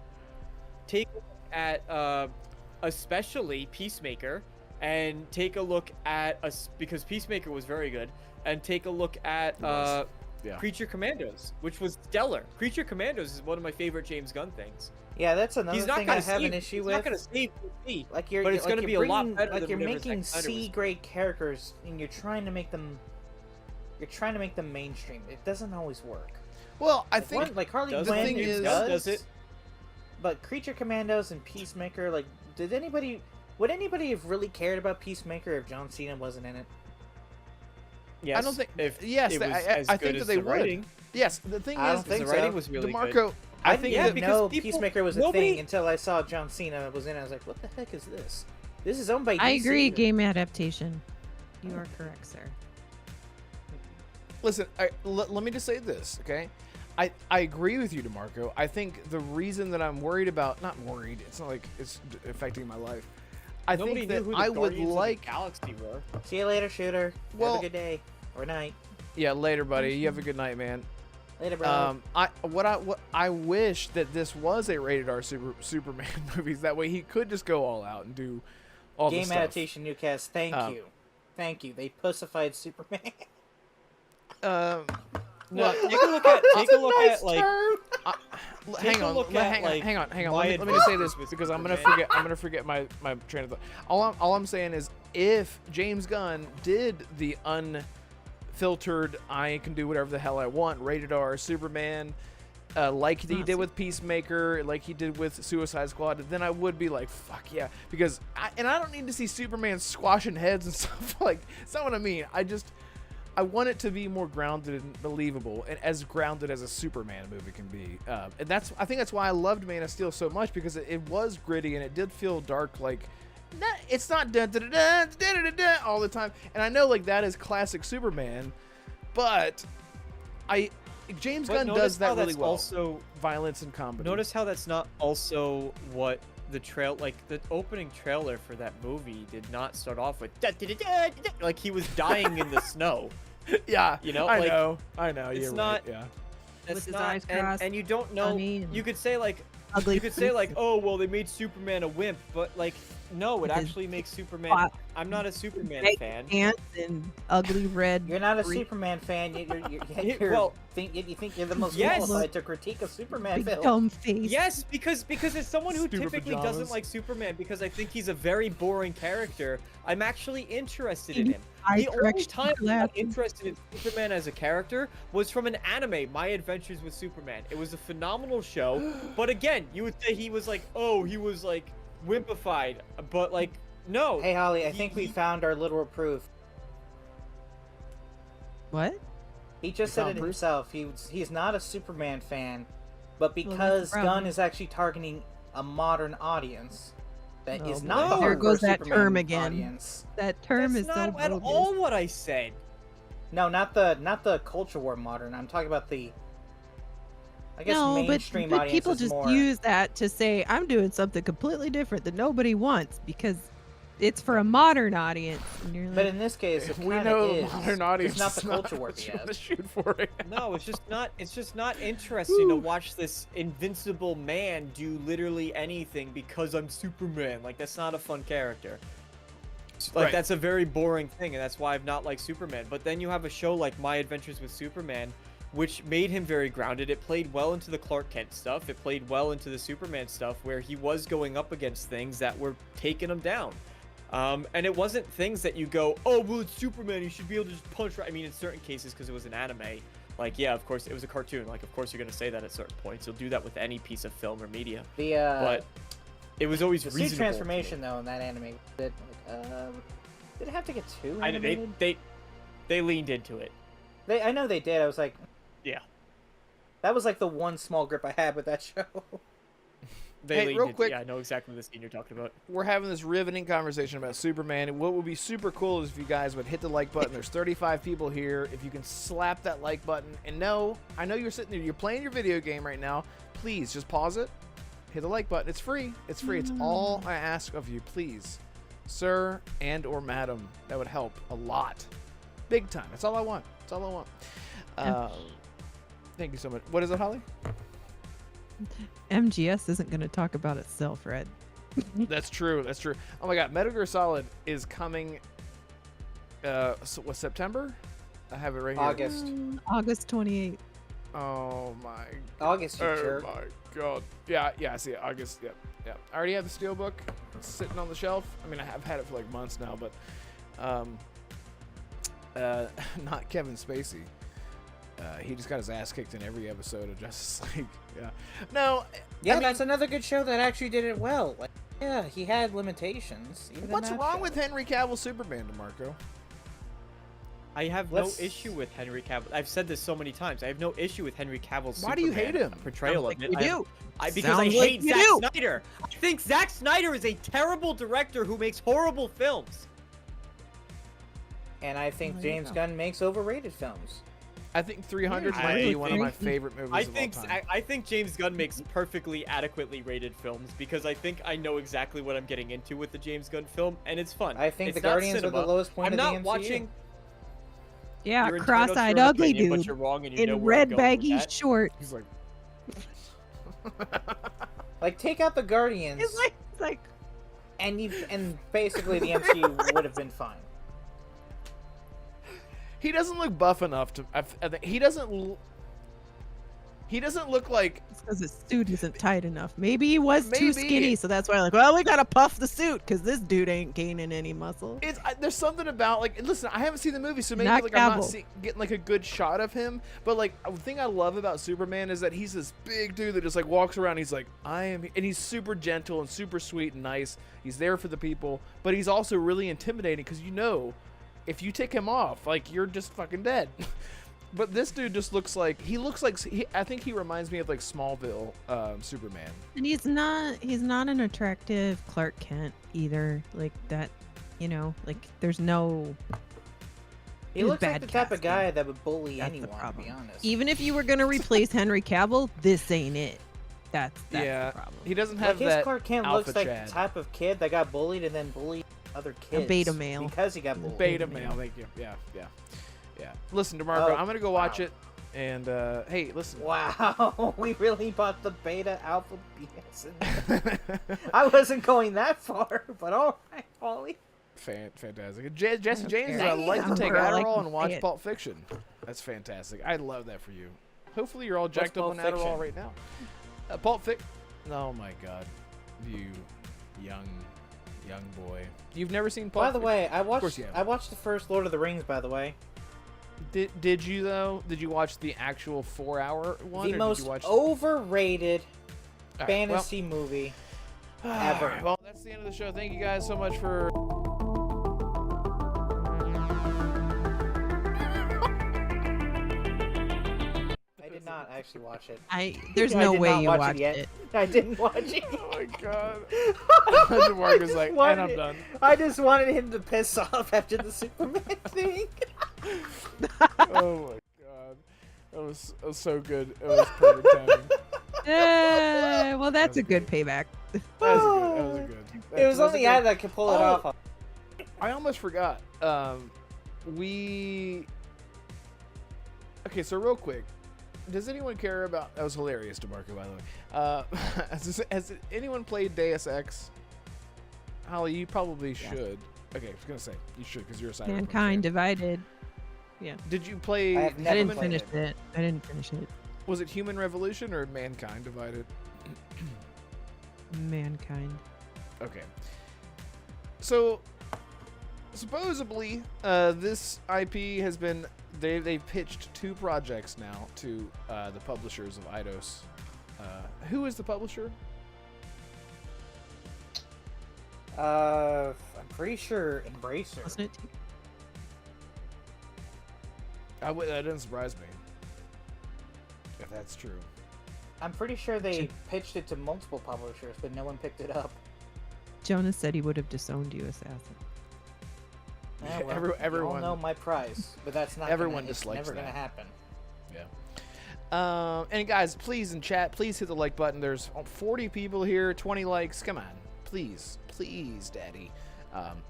Take a look at, especially Peacemaker, and take a look at... because Peacemaker was very good, and take a look at, was. Yeah. Creature Commandos, which was stellar. Creature Commandos is one of my favorite James Gunn things. Yeah, that's another He's not thing I gonna have save, an issue he's with. not gonna save DC. Like you're, but it's like gonna you're be a lot bringing- better like than you're whatever making Zack Snyder was. C-grade characters, and you're trying to make them mainstream. It doesn't always work. Well, I think Like Harley Does Quinn the thing is- does it? But Creature Commandos and Peacemaker, like, would anybody have really cared about Peacemaker if John Cena wasn't in it? Yes. I don't think. If Yes, it was I as think good that as they the would. writing. Yes, the thing I is, don't think the writing so. was really DeMarco, good. I think didn't that because know people- Peacemaker was a nobody- thing until I saw John Cena was in it. I was like, what the heck is this? This is owned by DC. I agree, game adaptation. You are correct, sir. listen. Let me just say this, okay? I agree with you, DeMarco. I think the reason that I'm worried about, not worried, it's not like it's affecting my life. I Nobody think knew that who the I would Guardians of the like. Galaxy were. See you later, Shooter. Well- have a good day or night. Yeah, later, buddy. You have a good night, man. Later, bro. What I wish that this was a rated R Superman movies. That way he could just go all out and do all the Game stuff. adaptation, Newcast. Thank you. They pussified Superman. No, take a look at like. Hang on, hang on. Let me just say this because I'm gonna forget my train of thought. All I'm saying is, if James Gunn did the unfiltered, I can do whatever the hell I want, rated R Superman, like he did with Peacemaker, like he did with Suicide Squad, then I would be like, fuck yeah, because I don't need to see Superman squashing heads and stuff. Like, it's not what I mean. I want it to be more grounded and believable, and as grounded as a Superman movie can be. And I think that's why I loved Man of Steel so much, because it was gritty and it did feel dark. Like, it's not all the time. And I know like that is classic Superman, but James Gunn does that really well. Also, violence and comedy. Notice how that's not also what the opening trailer for that movie did not start off with like he was dying in the snow. Yeah, you know, I like, know. It's you're not. right, yeah, That's with his not, eyes crossed. and you don't know. You could say like, oh well, they made Superman a wimp, but like, no, it actually makes Superman. I'm not a Superman fan. Pants and ugly red. You're not a Superman fan. You think you're the most qualified to critique a Superman film. Dumb face. Yes, because as someone who Stupid typically pajamas. doesn't like Superman, because I think he's a very boring character, I'm actually interested in him. The only time I got interested in Superman as a character was from an anime, My Adventures with Superman. It was a phenomenal show, but again, you would say he was like, oh, he was like wimpified, but like, no. Hey Holly, I think we found our literal proof. What? He just said it himself. He's not a Superman fan, but because Gunn is actually targeting a modern audience that is not the there goes that Superman term again. audience. That term That's is so not at bogus. all what I said. No, not the culture war modern. I'm talking about the, I guess, mainstream but audience. People is just more... use that to say I'm doing something completely different that nobody wants because it's for a modern audience. And you're like, But in this case, it we know is. the modern audience It's not the is culture war he trying to has. shoot for it. No, it's just not interesting to watch this invincible man do literally anything because I'm Superman. Like, that's not a fun character. Like, that's a very boring thing, and that's why I've not liked Superman. But then you have a show like My Adventures with Superman, which made him very grounded. It played well into the Clark Kent stuff. It played well into the Superman stuff, where he was going up against things that were taking him down. And it wasn't things that you go, oh, well, it's Superman, you should be able to just punch right. I mean, in certain cases, because it was an anime, like, yeah, of course, it was a cartoon. Like, of course, you're going to say that at certain points. You'll do that with any piece of film or media. But it was always reasonable. The transformation, though, in that anime, did it have to get too animated? They leaned into it. I know they did. I was like, yeah. That was like the one small grip I had with that show. Real quick, yeah, I know exactly the scene you're talking about. We're having this riveting conversation about Superman, and what would be super cool is if you guys would hit the like button. There's 35 people here. If you can slap that like button, and I know you're sitting there, you're playing your video game right now. Please just pause it, hit the like button. It's free. It's free. It's all I ask of you, please, sir and or madam. That would help a lot, big time. That's all I want. That's all I want. Thank you so much. What is it, Holly? MGS isn't going to talk about itself, Red. That's true. That's true. Oh my God, Metal Gear Solid is coming. September? I have it right here. August 28th. Oh my. August, you Oh jerk. my God. Yeah, I see it. August. Yep. I already have the Steelbook sitting on the shelf. I mean, I have had it for like months now, but not Kevin Spacey. He just got his ass kicked in every episode of Justice League. Yeah. No. Yeah, I mean, that's another good show that actually did it well. Like, yeah, he had limitations. What's wrong with Henry Cavill Superman, Damarco? I have no issue with Henry Cavill. I've said this so many times. I have no issue with Henry Cavill's Why do you hate him? portrayal of it. You do. Because I hate Zack Snyder. I think Zack Snyder is a terrible director who makes horrible films. And I think James Gunn makes overrated films. I think 300 might be one of my favorite movies of all time. I think James Gunn makes perfectly adequately rated films because I think I know exactly what I'm getting into with the James Gunn film, and it's fun. I think it's the Guardians are the lowest point of the MCU. I'm not watching. Yeah, You're entitled to cross-eyed your ugly opinion, but dude you're wrong and you know in where I'm red going with baggy that. shorts. He's like, Like, take out the Guardians, It's like and basically the MCU would have been fine. He doesn't look buff enough to. I think he doesn't. He doesn't look like. It's because his suit isn't tight enough. Maybe he was too Maybe. skinny, so that's why like, well, we gotta puff the suit because this dude ain't gaining any muscle. There's something about like. Listen, I haven't seen the movie, so maybe Not like I'm not Cavill. getting like a good shot of him. But like the thing I love about Superman is that he's this big dude that just like walks around. He's like, I am, and he's super gentle and super sweet and nice. He's there for the people, but he's also really intimidating because if you take him off, like you're just fucking dead. But this dude just looks like I think he reminds me of like Smallville Superman. And he's not an attractive Clark Kent either. Like that, like there's no. He It's looks like bad the type of casting. guy that would bully That's the anyone, to problem. be honest. Even if you were gonna replace Henry Cavill, this ain't it. That's Yeah, the problem. he doesn't Like have his that Clark Kent alpha looks like Chad. the type of kid that got bullied and then bullied other kids. beta male. Because he got bullied. Beta male, thank you. Yeah. Listen, Damarco, Oh, I'm gonna go watch wow. it, and hey, listen. Wow, we really bought the beta alpha BS in there. I wasn't going that far, but all right, Holly. Fantastic. Jesse James, care. I'd like to Damn, take bro, I like Adderall to and watch say it. Pulp Fiction. That's fantastic. I love that for you. Hopefully, you're all What's jacked up on Pulp Fiction? Adderall right now. Pulp Fiction. Oh my God, you young boy. You've never seen Pulp By the way, I course watched you have. I watched the first Lord of the Rings, by the way. Did you though? Did you watch the actual 4-hour one? The or most did you watch... overrated All right, fantasy movie well, ever. all right, well, that's the end of the show. Thank you guys so much for. I did not actually watch it. There's I no did way not you watch watched yet. it. I didn't watch it. Oh my God. Damarco's like, and I'm done. I just wanted him to piss off after the Superman thing. Oh my God. That was so good. It was perfect timing. Well, that's a good payback. That was a good. It was only I that could pull it Oh. off. I almost forgot. Okay, so real quick, does anyone care about? That was hilarious, Damarco, by the way. Has anyone played Deus Ex? Holly, you probably should. Okay, I was gonna say you should because you're a cyberpunk Mankind fan. Divided. Yeah. Did you play? I have I never didn't played finish it. it. I didn't finish it. Was it Human Revolution or Mankind Divided? Mankind. Okay. So, supposedly, this IP has been they've pitched 2 projects now to the publishers of Eidos. Who is the publisher? I'm pretty sure Embracer. Wasn't it? That doesn't surprise me. If that's true. I'm pretty sure they pitched it to multiple publishers, but no one picked it up. Jonas said he would have disowned you, Assassin. Yeah, well, Everyone- you all know my price, but that's not. Everyone it's dislikes never gonna that. happen. Yeah. And guys, please in chat, please hit the like button. There's 40 people here, 20 likes. Come on, please, Daddy.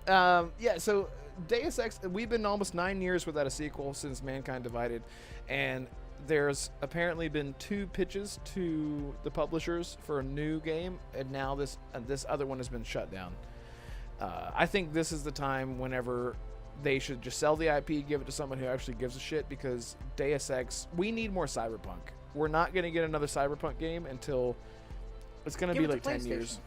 Yeah. So Deus Ex, we've been almost 9 years without a sequel since Mankind Divided, and there's apparently been 2 pitches to the publishers for a new game, and now this other one has been shut down. I think this is the time whenever they should just sell the IP, give it to someone who actually gives a shit, because Deus Ex, we need more Cyberpunk. We're not going to get another Cyberpunk game until it's going to Give be it to like 10 years.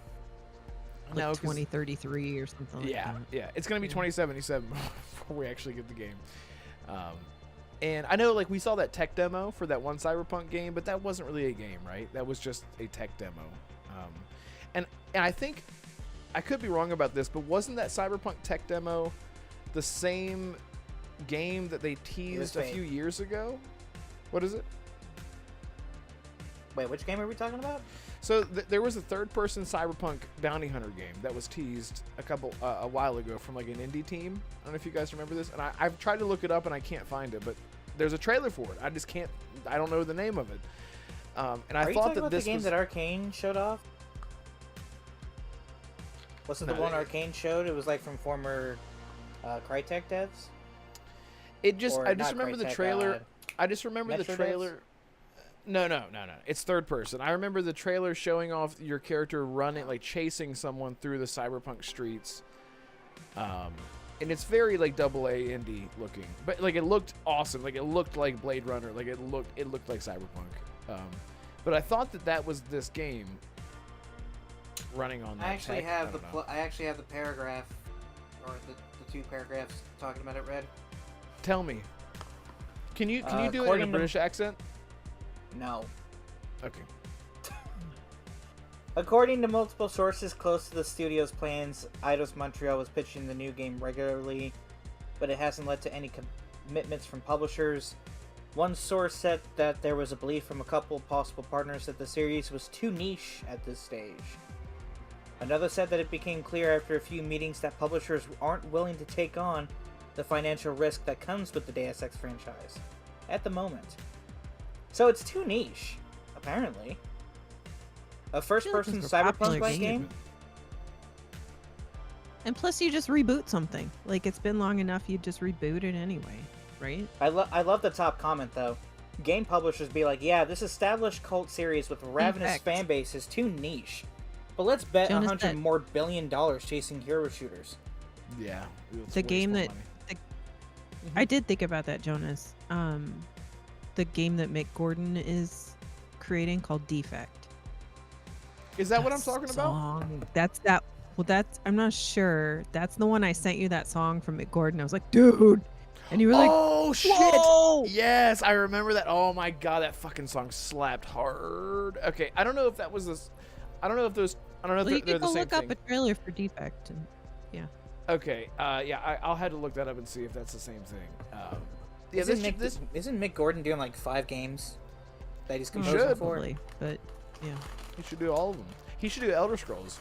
Like No, 'cause- 2033 or something like Yeah, that. yeah. It's going to be 2077 before we actually get the game. And I know, like, we saw that tech demo for that one Cyberpunk game, but that wasn't really a game, right? That was just a tech demo. And I think, I could be wrong about this, but wasn't that Cyberpunk tech demo the same game that they teased a fake. few years ago? What is it? Wait, which game are we talking about? So there was a third-person Cyberpunk bounty hunter game that was teased a while ago from like an indie team. I don't know if you guys remember this, and I've tried to look it up and I can't find it, but there's a trailer for it. I just can't. I don't know the name of it. And I Are you thought talking that about this the game was that Arcane showed off? Wasn't No, the one it- Arcane showed? It was like from former Crytek devs. it just. Or I just not remember the Crytek, trailer. I just remember the Metro devs? trailer. No. It's third person. I remember the trailer showing off your character running, like chasing someone through the cyberpunk streets. and it's very like AA indie looking, but like it looked awesome. Like it looked like Blade Runner. Like it looked like Cyberpunk. But I thought that was this game running on that. I actually tech. have I actually have the paragraph, or the 2 paragraphs talking about it read. Tell me. Can you do it in a according to- British accent? No. Okay. According to multiple sources close to the studio's plans, Eidos Montreal was pitching the new game regularly, but it hasn't led to any commitments from publishers. One source said that there was a belief from a couple of possible partners that the series was too niche at this stage. Another said that it became clear after a few meetings that publishers aren't willing to take on the financial risk that comes with the Deus Ex franchise at the moment. So it's too niche, apparently. A first-person it's a popular Cyberpunk-like game. game? And plus, you just reboot something. Like, it's been long enough, you just reboot it anyway, right? I love the top comment, though. Game publishers be like, yeah, this established cult series with ravenous fact. fan base is too niche. But let's bet Jonas $100 said- more billion chasing hero shooters. Yeah. It's The game wasteful that- money. I did think about that, Jonas. The game that Mick Gordon is creating called Defect. Is that what I'm That talking about? song, that's that. Well, that's, I'm not sure. That's the one I sent you, that song from Mick Gordon. I was like, dude. And you were like, Oh shit! whoa! Yes, I remember that. Oh my god, that fucking song slapped hard. Okay, I don't know if that was this. I don't know if those. I don't know if Well, you they're can the go same look up thing. a trailer for Defect. And Okay. Yeah. I'll have to look that up and see if that's the same thing. Yeah. Isn't Mick Gordon doing like 5 games that he's He composing should. for? probably, but yeah. He should do all of them. He should do Elder Scrolls.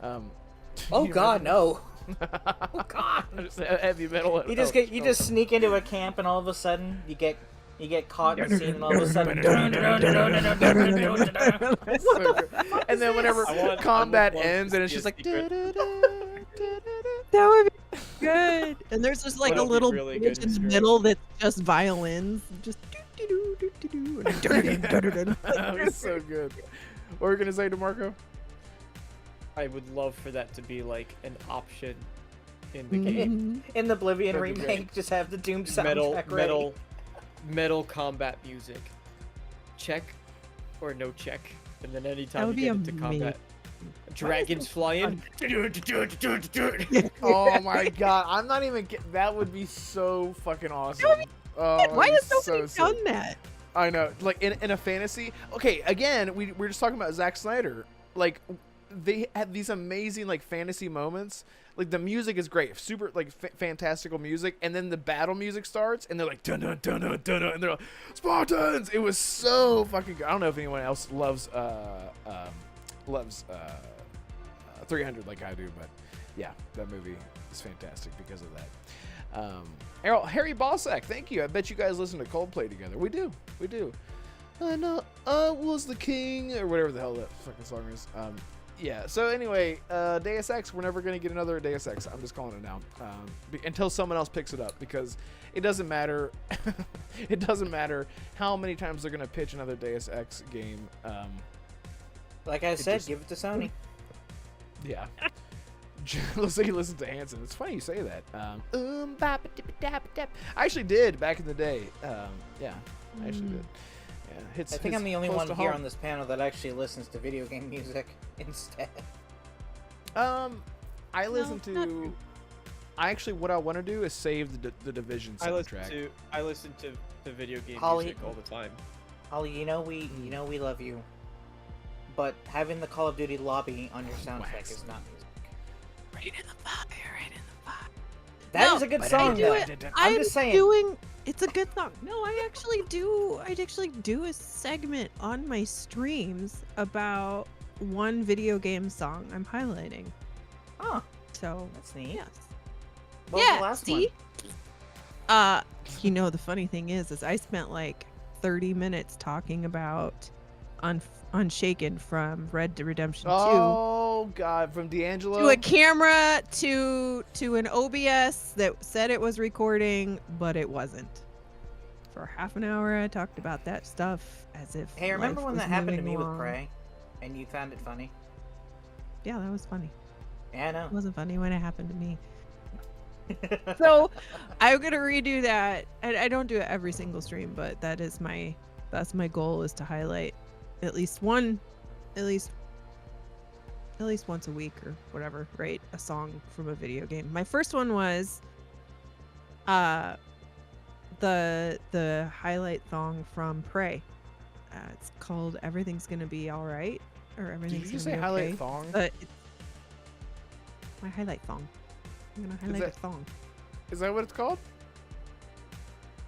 Oh you god, remember? no. Oh god. Just heavy metal. You just sneak into a camp and all of a sudden you get caught in a scene and all of a sudden And then whenever I want combat one to ends and it's be a just like secret. That would be good. And there's just like a What'll be little really bridge good in is the your- middle that's just violins. Just do-do-do-do-do-do, and then That was so good. What were you gonna say, DeMarco? I would love for that to be like an option in the game. Mhm. in the Oblivion That'd be remake, just have the Doom soundtrack Metal, ready. metal combat music. Check or no check, and then anytime would you be get into combat, dragons flying. Oh my god, I'm not even. That would be so fucking awesome. Oh, Why that'd has be nobody so sick. done that? I know, like in a fantasy. Okay, again, we're just talking about Zack Snyder. Like they have these amazing like fantasy moments. Like the music is great, super like fantastical music, and then the battle music starts, and they're like dun dun dun dun dun, dun and they're like Spartans. It was so fucking good. I don't know if anyone else loves 300 like I do, but yeah, that movie is fantastic because of that. Harry Balsack, thank you. I bet you guys listen to Coldplay together. We do. I know I was the king, or whatever the hell that fucking song is. Yeah, so anyway, Deus Ex, we're never going to get another Deus Ex. I'm just calling it now. Until someone else picks it up, because it doesn't matter. It doesn't matter how many times they're going to pitch another Deus Ex game. Like I said, just- give it to Sony. Yeah. Looks like you listen to Hanson. It's funny you say that. I actually did back in the day. Yeah, I actually did. Yeah, I think I'm the only one here on this panel that actually listens to video game music instead. I listen No, not to. true. I actually, what I want to do is save the Division I soundtrack. listen to the video game Holly- music all the time. Holly, you know we love you, but having the Call of Duty lobby on your soundtrack Wax. is not music. Right in the fire, right in the fire. That No, is a good but song, I do though. it. I'm just saying. doing. It's a good song. No, I actually do. I'd actually do a segment on my streams about one video game song I'm highlighting. Oh, So that's neat. yes. What was the last see? one? You know, the funny thing is I spent like 30 minutes talking about Unshaken from Red Dead Redemption 2. Oh God, from D'Angelo. To a camera, to an OBS that said it was recording, but it wasn't. For half an hour, I talked about that stuff as if. Hey, remember life when was that happened to moving me with along. Prey, and you found it funny? Yeah, that was funny. Yeah, I know. It wasn't funny when it happened to me. So I'm gonna redo that. I don't do it every single stream, but that's my goal, is to highlight at least once a week or whatever, right? A song from a video game. My first one was the highlight song from Prey. It's called "Everything's Gonna Be All Right," or "Everything's Did you Gonna say Be highlight Okay." thong? It's my highlight song. I'm gonna highlight that- a song. Is that what it's called?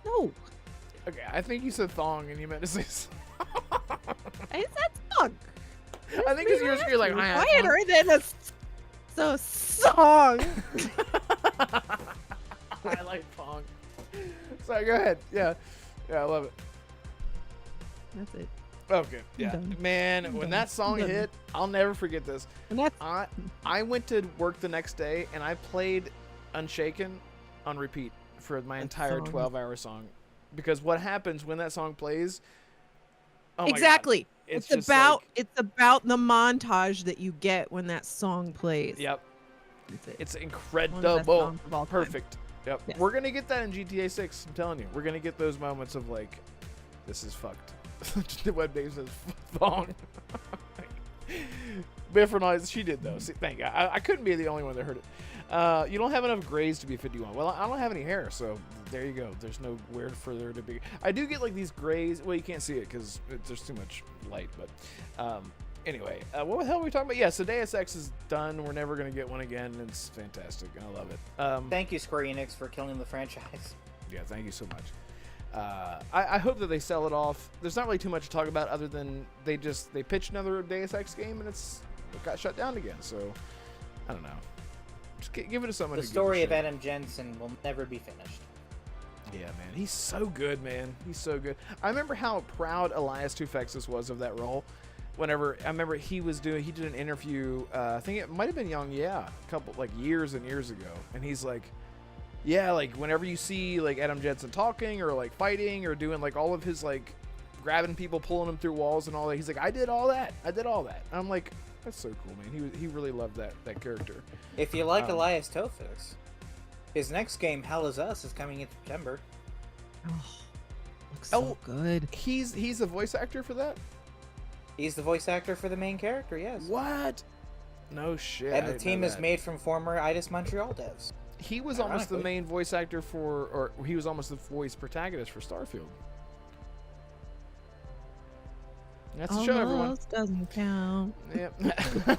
No, Okay, I think you said thong and you meant to say. I said song. I think it's yours. You're like, I have quieter than a song. highlight thong. Sorry, go ahead. Yeah, I love it. That's it. Okay, yeah, done. man. I'm when done. that song I'm done. hit, I'll never forget this. And that's I went to work the next day and I played Unshaken on repeat for my That entire song. 12-hour song, because what happens when that song plays? Oh my God. exactly. It's It's just about like- it's about the montage that you get when that song plays. Yep, That's it. it's One of the best incredible. songs of all time. Perfect. Yep. Yes. We're gonna get that in GTA 6. I'm telling you, we're gonna get those moments of like, this is fucked. What Dave says, thong. Different noise. She did though. See, thank God. I couldn't be the only one that heard it. You don't have enough grays to be 51. Well, I don't have any hair, so there you go. There's nowhere for there to be. I do get like these grays. Well, you can't see it because there's too much light. But anyway, what the hell are we talking about? Yeah, so Deus Ex is done. We're never gonna get one again. It's fantastic. I love it. Thank you, Square Enix, for killing the franchise. Yeah, thank you so much. I hope that they sell it off. There's not really too much to talk about other than they pitched another Deus Ex game and it got shut down again. So I don't know. Just give it to someone. The who gives a story of shit. Adam Jensen will never be finished. Yeah, man, he's so good, man. He's so good. I remember how proud Elias Toufexis was of that role. Whenever I remember he did an interview. I think it might have been Young, a couple like years and years ago, and he's like. Yeah, like whenever you see like Adam Jensen talking or like fighting or doing like all of his like grabbing people, pulling them through walls and all that, he's like, I did all that. And I'm like, that's so cool, man. He really loved that character. If you like Elias Tophis, his next game, Hell Is Us, is coming in September. Oh, looks so good. He's a voice actor for that? He's the voice actor for the main character, yes. What? No shit. I And the didn't team know is that. made from former Eidos Montreal devs. He was almost the Ironically. main voice actor or he was almost the voice protagonist for Starfield. That's the show, everyone. Almost doesn't count. Yep.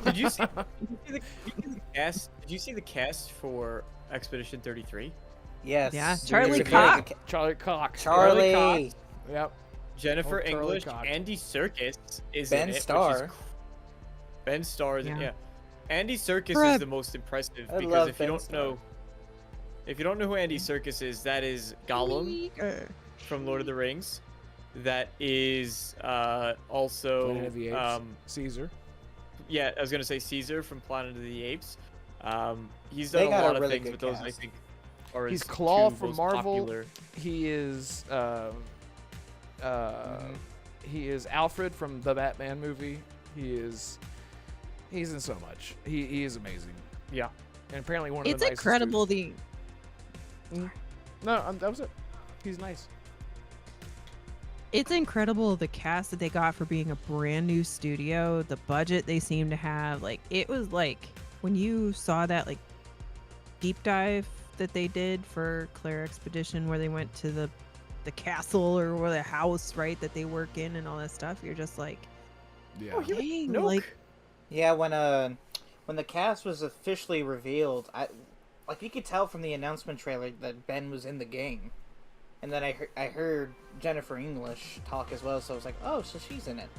Did you see the cast? Did you see the cast for Expedition 33? Yes. Yeah, Dude, Charlie it's a Cox. great- Charlie Cox. Charlie. Cox. Yep. Jennifer Oh, Charlie English, Cox. Andy Serkis is Ben in it. which is Starr. Ben Starr is in, Yeah. yeah. Andy Serkis Bruh. is the most impressive I because love if you Ben don't Starr. know who Andy Serkis is, that is Gollum from Lord of the Rings. That is also Planet of the Apes. Caesar. yeah, I was gonna say Caesar from Planet of the Apes. He's They done a got a lot of really things, good but those I cast. think are He's his Claw two from most Marvel. popular. He is Mm-hmm. he is Alfred from the Batman movie. He's in so much. He is amazing. Yeah. And apparently one of It's the nicest incredible dudes. No, that was it. He's nice. It's incredible the cast that they got for being a brand new studio, the budget they seem to have. Like, it was like when you saw that like deep dive that they did for Claire Expedition, where they went to the castle or where the house, right, that they work in and all that stuff. You're just like, Yeah. Oh, you're dang, Nook. like, Yeah, when the cast was officially revealed, you could tell from the announcement trailer that Ben was in the game, and then I heard Jennifer English talk as well, so I was like, oh, so she's in it.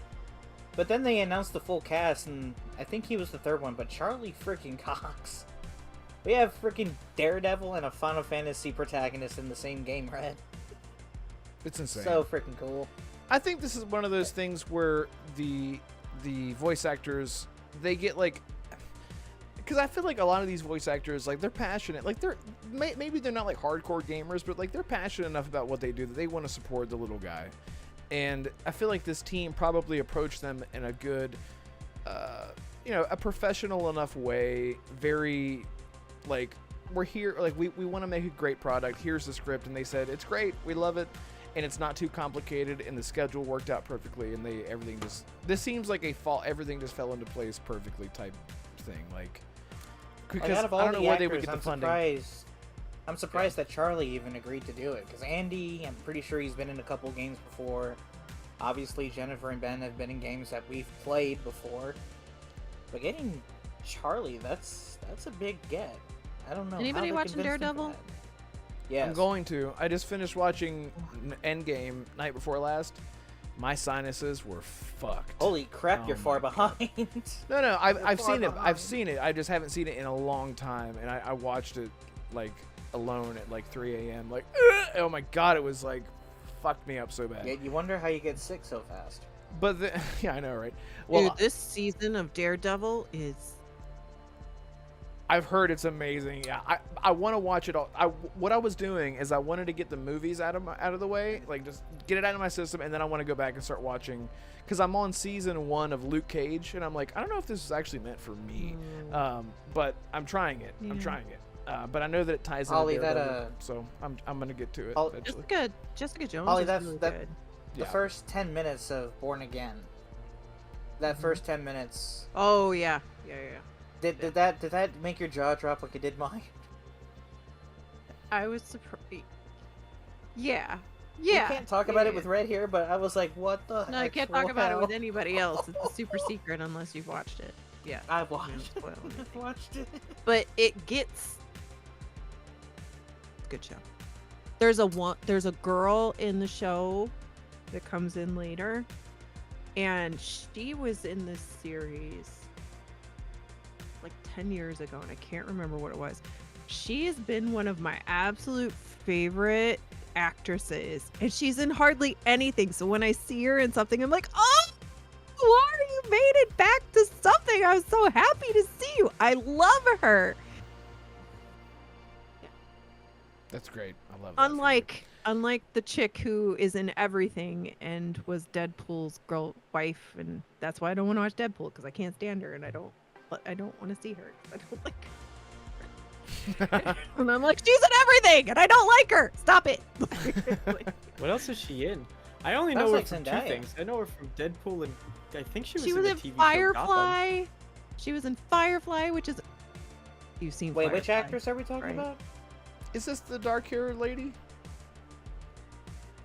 But then they announced the full cast, and I think he was the third one, but Charlie freaking Cox. We have freaking Daredevil and a Final Fantasy protagonist in the same game, right? It's insane. So freaking cool. I think this is one of those things where the voice actors, they get like, because I feel like a lot of these voice actors, like, they're passionate, like maybe they're not like hardcore gamers, but like they're passionate enough about what they do that they want to support the little guy. And I feel like this team probably approached them in a good, a professional enough way, very like we're here, like we want to make a great product. Here's the script, and they said it's great, we love it, and it's not too complicated, and the schedule worked out perfectly, and everything just, this seems like a fall, everything just fell into place perfectly type thing, like because Out of all I don't know the where they would actors, get the I'm funding. surprised that Charlie even agreed to do it, because Andy, I'm pretty sure he's been in a couple games before. Obviously, Jennifer and Ben have been in games that we've played before. But getting Charlie, that's a big get. I don't know. Anybody how they watching convinced him for Daredevil? that. Yes. I'm going to. I just finished watching Endgame night before last. My sinuses were fucked. Holy crap, Oh you're my far God. behind. No, I've far seen it. behind. I've seen it. I just haven't seen it in a long time, and I watched it like alone at like 3 a.m. Like, oh my God, it was like fucked me up so bad. Yeah, you wonder how you get sick so fast. But yeah, I know, right? Well, Dude, this season of Daredevil is I've heard it's amazing. Yeah, I want to watch it all. What I was doing is I wanted to get the movies out of the way, like just get it out of my system, and then I want to go back and start watching, because I'm on season 1 of Luke Cage, and I'm like, I don't know if this is actually meant for me, but I'm trying it. I'm Yeah. trying it. But I know that it ties Ollie, into that, Daredevil, so I'm gonna get to it Ollie- eventually. Jessica Jones Ollie, is that's- really that- good. The Yeah. first 10 minutes of Born Again. That first 10 minutes. Oh yeah. Did that make your jaw drop like it did mine? I was surprised. Yeah. We Yeah. can't talk about it with Red here, but I was like, what the No, I can't talk actual about it with hell? anybody else. It's a super secret unless you've watched it. Yeah. I've watched it. Spoil anything. I've watched it. But it gets good show. There's a girl in the show that comes in later, and she was in this series like 10 years ago, and I can't remember what it was. She has been one of my absolute favorite actresses, and she's in hardly anything. So when I see her in something, I'm like, oh, Laura, you made it back to something. I was so happy to see you. I love her. That's great. I love that. Unlike the chick who is in everything and was Deadpool's wife, and that's why I don't want to watch Deadpool, because I can't stand her and I don't want to see her. I don't like her. And I'm like, she's in everything and I don't like her. Stop it. What else is she in? I only know Sounds her like from two Zendaya. things. I know her from Deadpool, and I think she was She in was the in TV show Gotham. Firefly. She was in Firefly, which is you've seen. Wait, which Firefly, actress are we talking right? about? Is this the dark-haired lady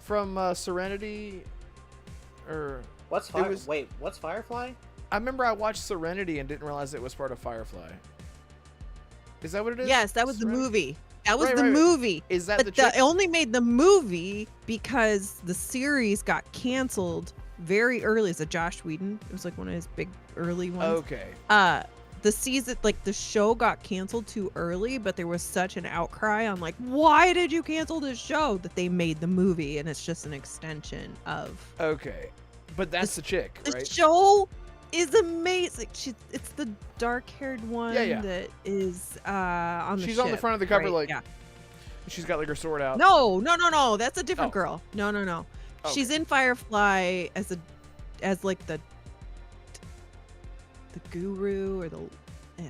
from Serenity? Or What's what's Firefly? I remember I watched Serenity and didn't realize it was part of Firefly. Is that what it is? Yes, that was the Serenity? movie. That was Right, the right. movie. Is that But the chick? they only made the movie because the series got canceled very early. It's a Josh Whedon. It was like one of his big early ones. Okay. The season, like the show got canceled too early, but there was such an outcry on like, why did you cancel this show, that they made the movie, and it's just an extension of Okay. But that's the chick, the right? show is amazing. It's the dark-haired one Yeah. that is on the She's on the ship, front of the cover, right? like, yeah. She's got like her sword out. No, that's a different Oh. girl. No. Okay. She's in Firefly as like the guru or I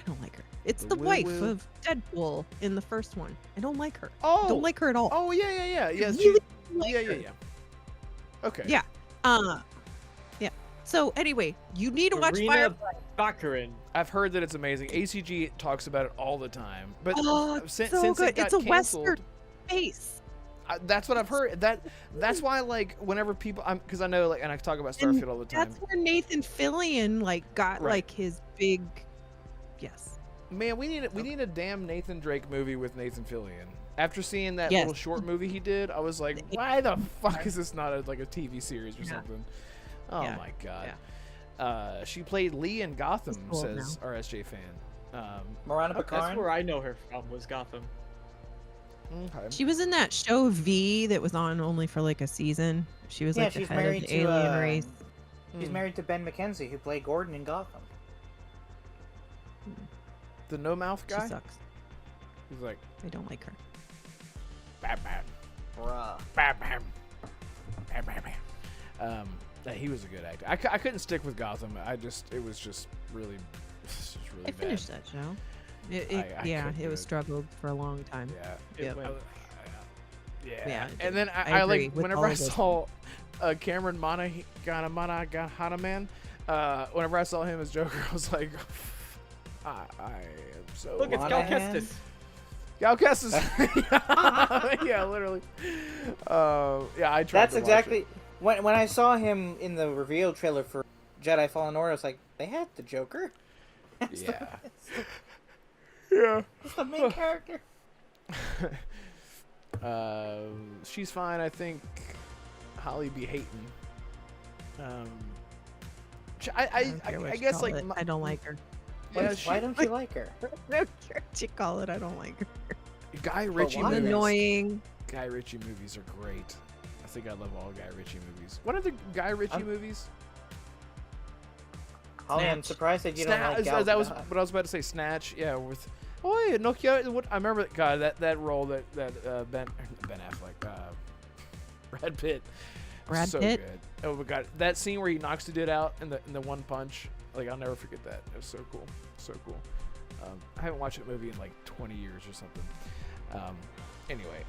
don't like her. It's The the wife woo-woo. of Deadpool in the first one. I don't like her. Oh. Don't like her at all. Oh yeah. Yes. Really don't like yeah. her. Okay. Yeah. Yeah. So anyway, you need to watch Marina Firefly. Baccarin. I've heard that it's amazing. ACG talks about it all the time. But Oh, it's since so it good. got It's a canceled, Western space. That's what I've heard. That's why, like, whenever people, because I know, like, and I talk about And Starfield all the time. That's where Nathan Fillion like got Right. like his big. Yes. Man, we need a damn Nathan Drake movie with Nathan Fillion. After seeing that Yes. little short movie he did, I was like, why the fuck is this not like a TV series or Yeah. something? Oh Yeah. my god. She played Lee in Gotham, She's cool says our SJ fan. Morana That's Baccarin? where I know her from, was Gotham. Okay. She was in that show V that was on only for like a season. She was Yeah, like the she's head of married the to, alien race. She's married to Ben McKenzie, who played Gordon in Gotham. The no mouth She guy. sucks. He's like, I don't like her. Batman. Bruh. Batman. Yeah, he was a good actor. I couldn't stick with Gotham. It was just really, I bad. finished that show. It was struggled for a long time. Yeah. Yep. Yeah. Yeah, And then I I agree like with whenever all I of those saw Cameron Monaghan, whenever I saw him as Joker, I was like, I am so. Look, it's Gal Kestis. Gal Kestis. Yeah, literally. Yeah, I tried. That's to watch exactly it. when I saw him in the reveal trailer for Jedi Fallen Order. I was like, they had the Joker. Yeah. Yeah. That's the main character. She's fine. I think Holly be hating. I don't care what you guess call like it. I don't like her. yeah, Why don't you like her? I don't care what you call it. I don't like her. Guy Ritchie why? movies. Annoying. Guy Ritchie movies are great. I think I love all Guy Ritchie movies. What are the Guy Ritchie movies? Holly, I'm Snatch. surprised that you don't like Gal That was Gadot. what I was about to say. Snatch. Yeah, with Nokia. What I remember. God, that role that Ben Affleck, Brad Pitt. Brad so Pitt? good. Oh my God, that scene where he knocks the dude out in the one punch. Like I'll never forget that. It was so cool. So cool. I haven't watched that movie in like 20 years or something. Anyway,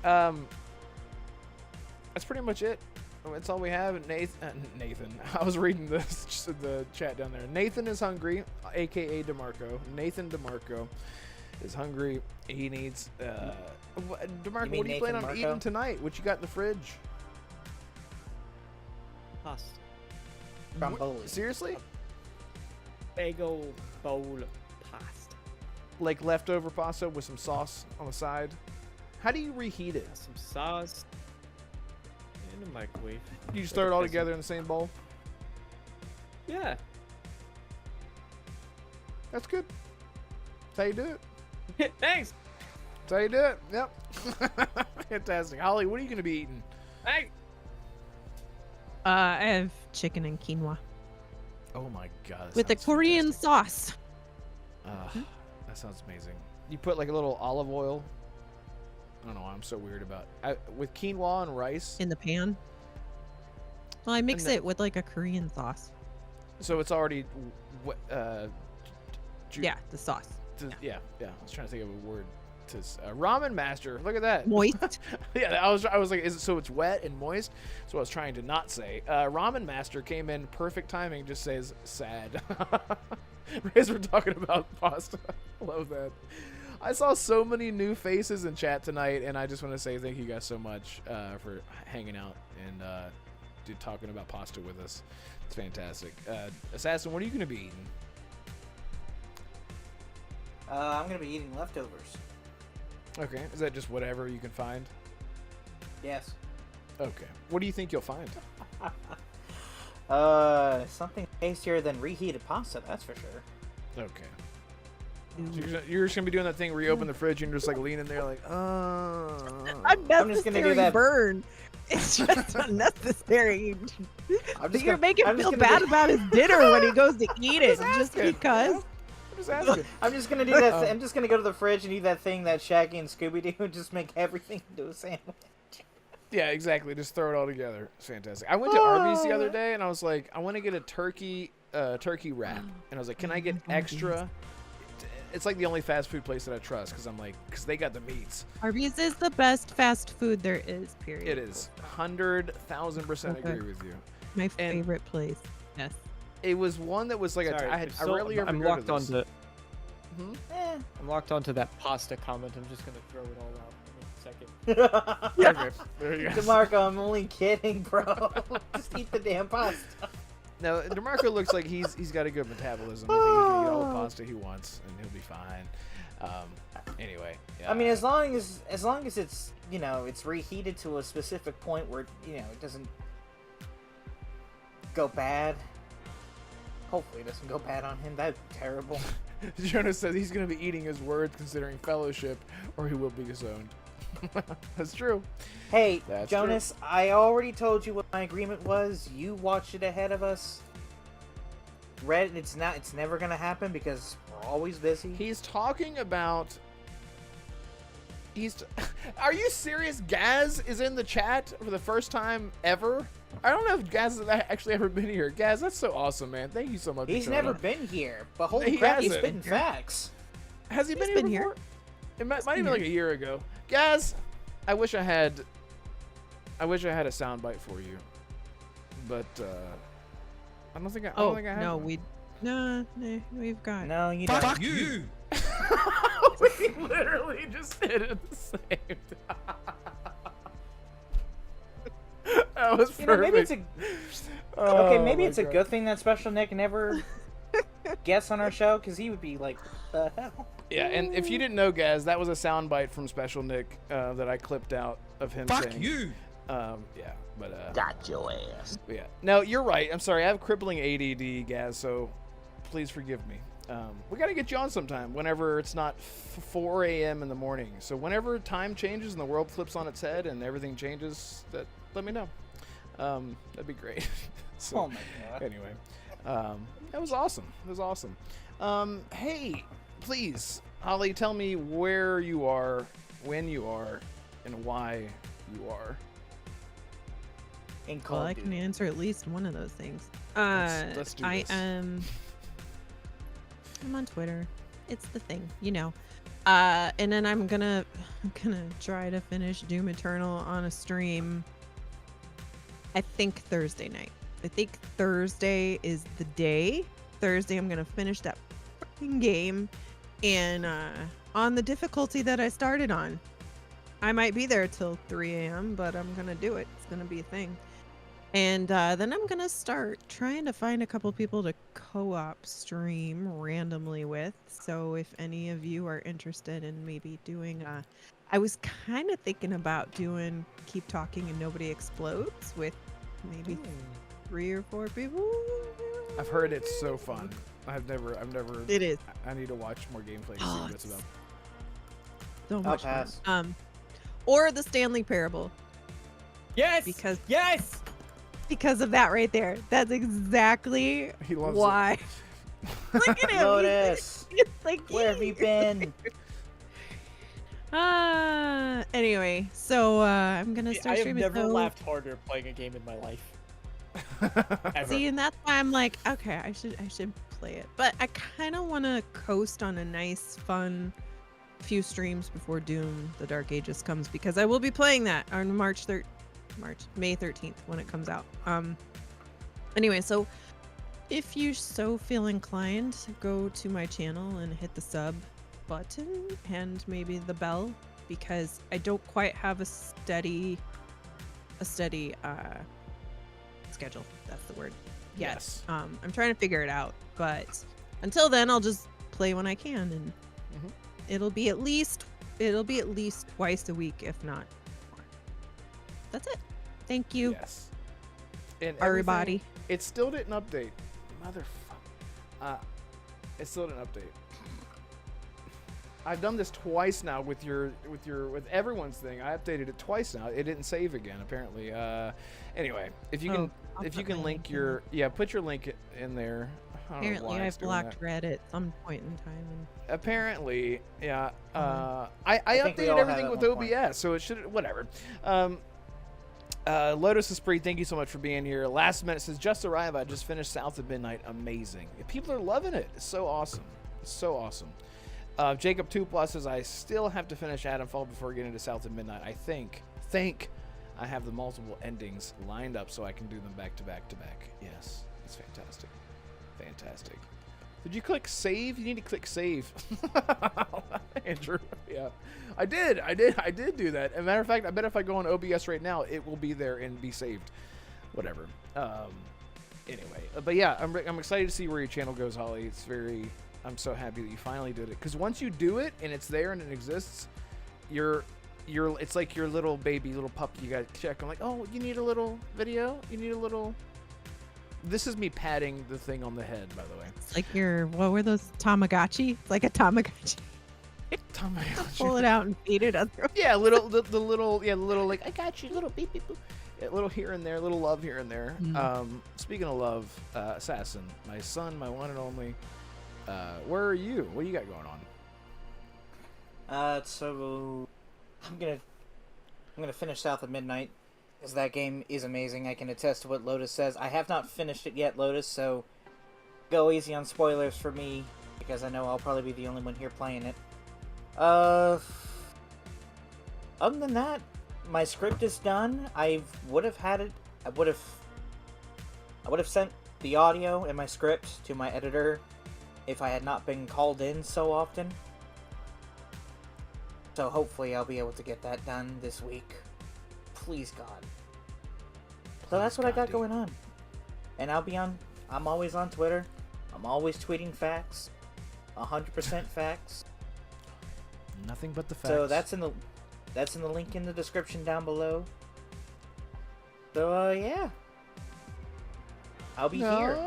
that's pretty much it. That's all we have. Nathan. I was reading the chat down there. Nathan is hungry, aka Damarco. Nathan Damarco is hungry. He needs. Damarco, mean what are you planning on Nathan eating Marco? tonight? What you got in the fridge? Pasta. Stromboli. Seriously? Big ol' bowl of pasta. Like leftover pasta with some sauce on the side? How do you reheat it? Some sauce. In the microwave. You just throw it all together in the same bowl? Yeah. That's good. That's how you do it. Thanks. That's how you do it. Yep. Fantastic. Holly, what are you going to be eating? Hey. I have chicken and quinoa Oh my God. that with a sounds Korean fantastic. sauce. That sounds amazing. You put like a little olive oil. I don't know why I'm so weird about with quinoa and rice. In the pan. Well, I mix And the- it with like a Korean sauce. So it's already Yeah, the sauce. yeah. I was trying to think of a word to ramen master. Look at that. Moist. Yeah, I was like, is it so it's wet and moist? So I was trying to not say. Ramen master came in perfect timing. Just says sad. As we're talking about pasta. Love that. I saw so many new faces in chat tonight, and I just want to say thank you guys so much for hanging out and talking about pasta with us. It's fantastic. Assassin, what are you going to be eating? I'm gonna be eating leftovers. Okay, is that just whatever you can find? Yes. Okay. What do you think you'll find? Something tastier than reheated pasta, that's for sure. Okay. So you're just gonna be doing that thing where you open the fridge and you're just like leaning there like, I'm just gonna do that. burn. It's just unnecessary. I'm just You're gonna- making I'm him just feel gonna bad do- about his dinner when he goes to eat it, Just just asking, because. I'm just asking. I'm just gonna do that. I'm just gonna go to the fridge and eat that thing that Shaggy and Scooby Doo and just make everything into a sandwich. Yeah, exactly. Just throw it all together. It's fantastic. I went to Arby's the other day and I was like, I want to get a turkey wrap, and I was like, can I get extra? It's like the only fast food place that I trust because they got the meats. Arby's is the best fast food there is, period. It is 100,000% Okay. agree with you. My And- favorite place. Yes. It was one that was like Sorry, I rarely ever I'm go to locked this. onto. Eh. I'm locked onto that pasta comment. I'm just gonna throw it all out in a second. Okay, there you go. DeMarco, I'm only kidding, bro. Just eat the damn pasta. Now, DeMarco looks like he's got a good metabolism. I think he can eat all the pasta he wants, and he'll be fine. Anyway. Yeah. I mean, as long as it's it's reheated to a specific point where it doesn't go bad. Hopefully, it doesn't go bad on him. That'd be terrible. Jonas says he's going to be eating his words considering fellowship, or he will be disowned. That's true. Hey, That's Jonas, I already told you what my agreement was. You watched it ahead of us. Read it's never gonna happen because we're always busy. He's talking about. Are you serious? Gaz is in the chat for the first time ever. I don't know if Gaz has actually ever been here. Gaz, that's so awesome, man. Thank you so much. for He's showing never up. been here, but holy He crap, he's hasn't. spitting facts. Has he He's been been here here. before? It might been have been like a year ago. Guys, I wish I had a soundbite for you, but I don't think I have. no, one. we've got. No, you don't. Fuck you! We literally just did it at the same time. That was perfect. You know, maybe it's a Oh okay. Maybe my it's a God. good thing that Special Nick never guests on our show, because he would be like, "The hell." Yeah, and if you didn't know, guys, that was a soundbite from Special Nick that I clipped out of him Fuck saying. you! Yeah, but Got your ass. yeah. No, you're right. I'm sorry. I have crippling ADD, guys. So please forgive me. We gotta get you on sometime. Whenever it's not 4 a.m. in the morning. So whenever time changes and the world flips on its head and everything changes, let me know. That'd be great. So, Oh my God. anyway, that was awesome. It was awesome. Hey, please, Holly, tell me where you are, when you are, and why you are. In Call Well, of I can Duty. answer at least one of those things. Let's do I this. am. I'm on Twitter. It's the thing, you know. And then I'm gonna try to finish Doom Eternal on a stream. I think Thursday night. I think Thursday is the day. Thursday, I'm gonna finish that fucking game, and on the difficulty that I started on. I might be there till 3 a.m., but I'm gonna do it. It's gonna be a thing. And then I'm gonna start trying to find a couple people to co-op stream randomly with. So if any of you are interested in maybe doing I was kind of thinking about doing Keep Talking and Nobody Explodes with maybe 3 or 4 people. I've heard it's so fun. I've never. It is I need to watch more gameplay to see what it's about. so I'll much fun. pass. Or the Stanley Parable Yes. because Yes. of that right there. That's exactly He loves why. Look at him. he's- Lotus, It's like where have you been? Anyway, so I'm gonna start I have streaming. never so, laughed harder playing a game in my life. Ever. See, and that's why I'm like, okay, I should play it. But I kind of want to coast on a nice, fun few streams before Doom: The Dark Ages comes, because I will be playing that on May 13th when it comes out. Anyway, so if you so feel inclined, go to my channel and hit the sub button and maybe the bell, because I don't quite have a steady schedule. That's the word. Yes. I'm trying to figure it out, but until then, I'll just play when I can, and Mhm. it'll be at least twice a week, if not more. That's it. Thank you, Yes. And everybody. everything- It still didn't update. Motherfucker. It still didn't update. I've done this twice now with everyone's thing. I updated it twice now. It didn't save again apparently. Anyway, if you can I'll if you put can my link in your put your link in there. I don't know Apparently, why I it's doing blocked that. Reddit at some point in time. And Apparently, yeah. I think we updated all have everything at with one point. OBS, so it should whatever. Lotus Esprit, thank you so much for being here. Last minute says, just arrived. I just finished South of Midnight. Amazing. People are loving it. It's so awesome. It's so awesome. Jacob 2 Plus says, I still have to finish Adamfall before getting to South of Midnight. I think I have the multiple endings lined up so I can do them back to back to back. Yes, it's fantastic. Fantastic. Did you click save? You need to click save. Andrew, yeah. I did do that. As a matter of fact, I bet if I go on OBS right now, it will be there and be saved. Whatever. Anyway, but yeah, I'm excited to see where your channel goes, Holly. I'm so happy that you finally did it. Because once you do it and it's there and it exists, it's like your little baby, little puppy. You got to check. I'm like, oh, you need a little video? You need a little... This is me patting the thing on the head, by the way. it's like what were those Tamagotchi? It's like a Tamagotchi. Pull it out and feed it. Yeah, the little like I got you, little beep beep boop. Yeah, little here and there, little love here and there. Speaking of love, Assassin, my son, my one and only. Where are you? What do you got going on? So I'm gonna finish South of Midnight, because that game is amazing. I can attest to what Lotus says. I have not finished it yet, Lotus, so go easy on spoilers for me. because I know I'll probably be the only one here playing it. Other than that, my script is done. I would have sent the audio and my script to my editor if I had not been called in so often. So hopefully I'll be able to get that done this week. Please God. So that's what I got going on. And I'm always on Twitter. I'm always tweeting facts. 100% facts. Nothing but the facts. So that's in the link in the description down below. So yeah. I'll be here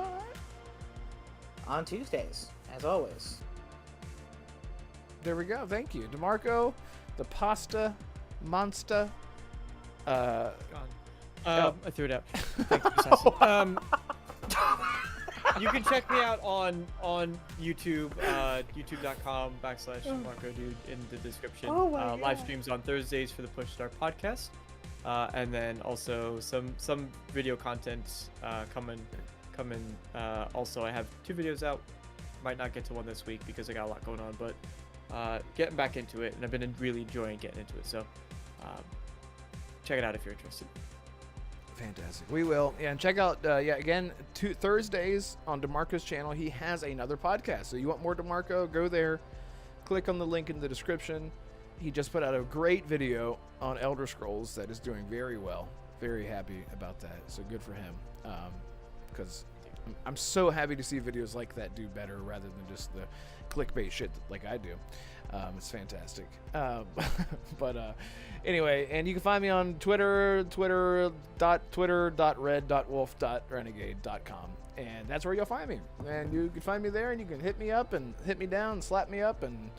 on Tuesdays, as always. There we go. Thank you, Damarco, the pasta monster. Gone. I threw it out. Thank you, Sassy. You can check me out on YouTube, youtube.com/DamarcoDude in the description. Oh my God. Live streams on Thursdays for the Push Start podcast, and then also some video content coming. Also, I have 2 videos out. Might not get to one this week because I got a lot going on, but getting back into it, and I've been really enjoying getting into it. So check it out if you're interested. Fantastic. We will. Yeah, and check out, again, Thursdays on DeMarco's channel. He has another podcast. So you want more DeMarco, go there. Click on the link in the description. He just put out a great video on Elder Scrolls that is doing very well. Very happy about that. So good for him. Because I'm so happy to see videos like that do better rather than just the clickbait shit like I do. It's fantastic. Anyway, and you can find me on Twitter, twitter.red.wolf.renegade.com. And that's where you'll find me. And you can find me there, and you can hit me up and hit me down, slap me up, and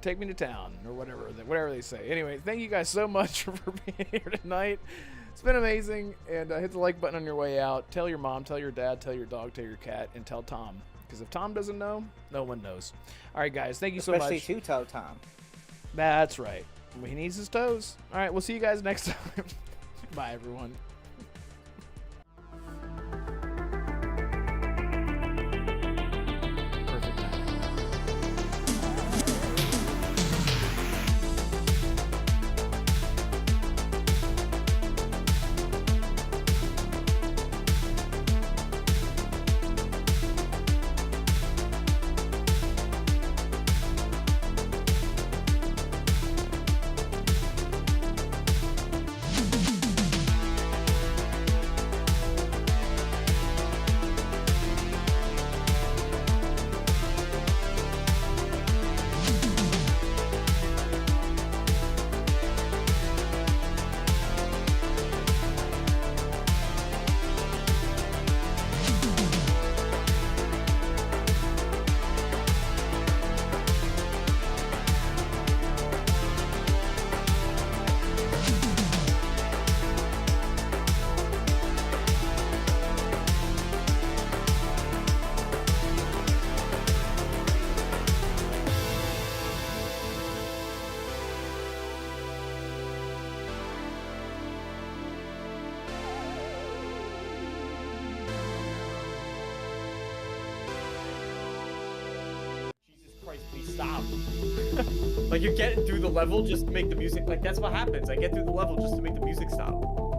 take me to town, or whatever they say. Anyway, thank you guys so much for being here tonight. It's been amazing. And hit the like button on your way out. Tell your mom, tell your dad, tell your dog, tell your cat, and tell Tom. Because if Tom doesn't know, no one knows. All right, guys, thank you so much. Especially Two-Toe Tom. That's right. He needs his toes. All right, we'll see you guys next time. Bye, everyone. Perfect timing. Please stop. Like, you're getting through the level just to make the music, like, that's what happens. I get through the level just to make the music stop.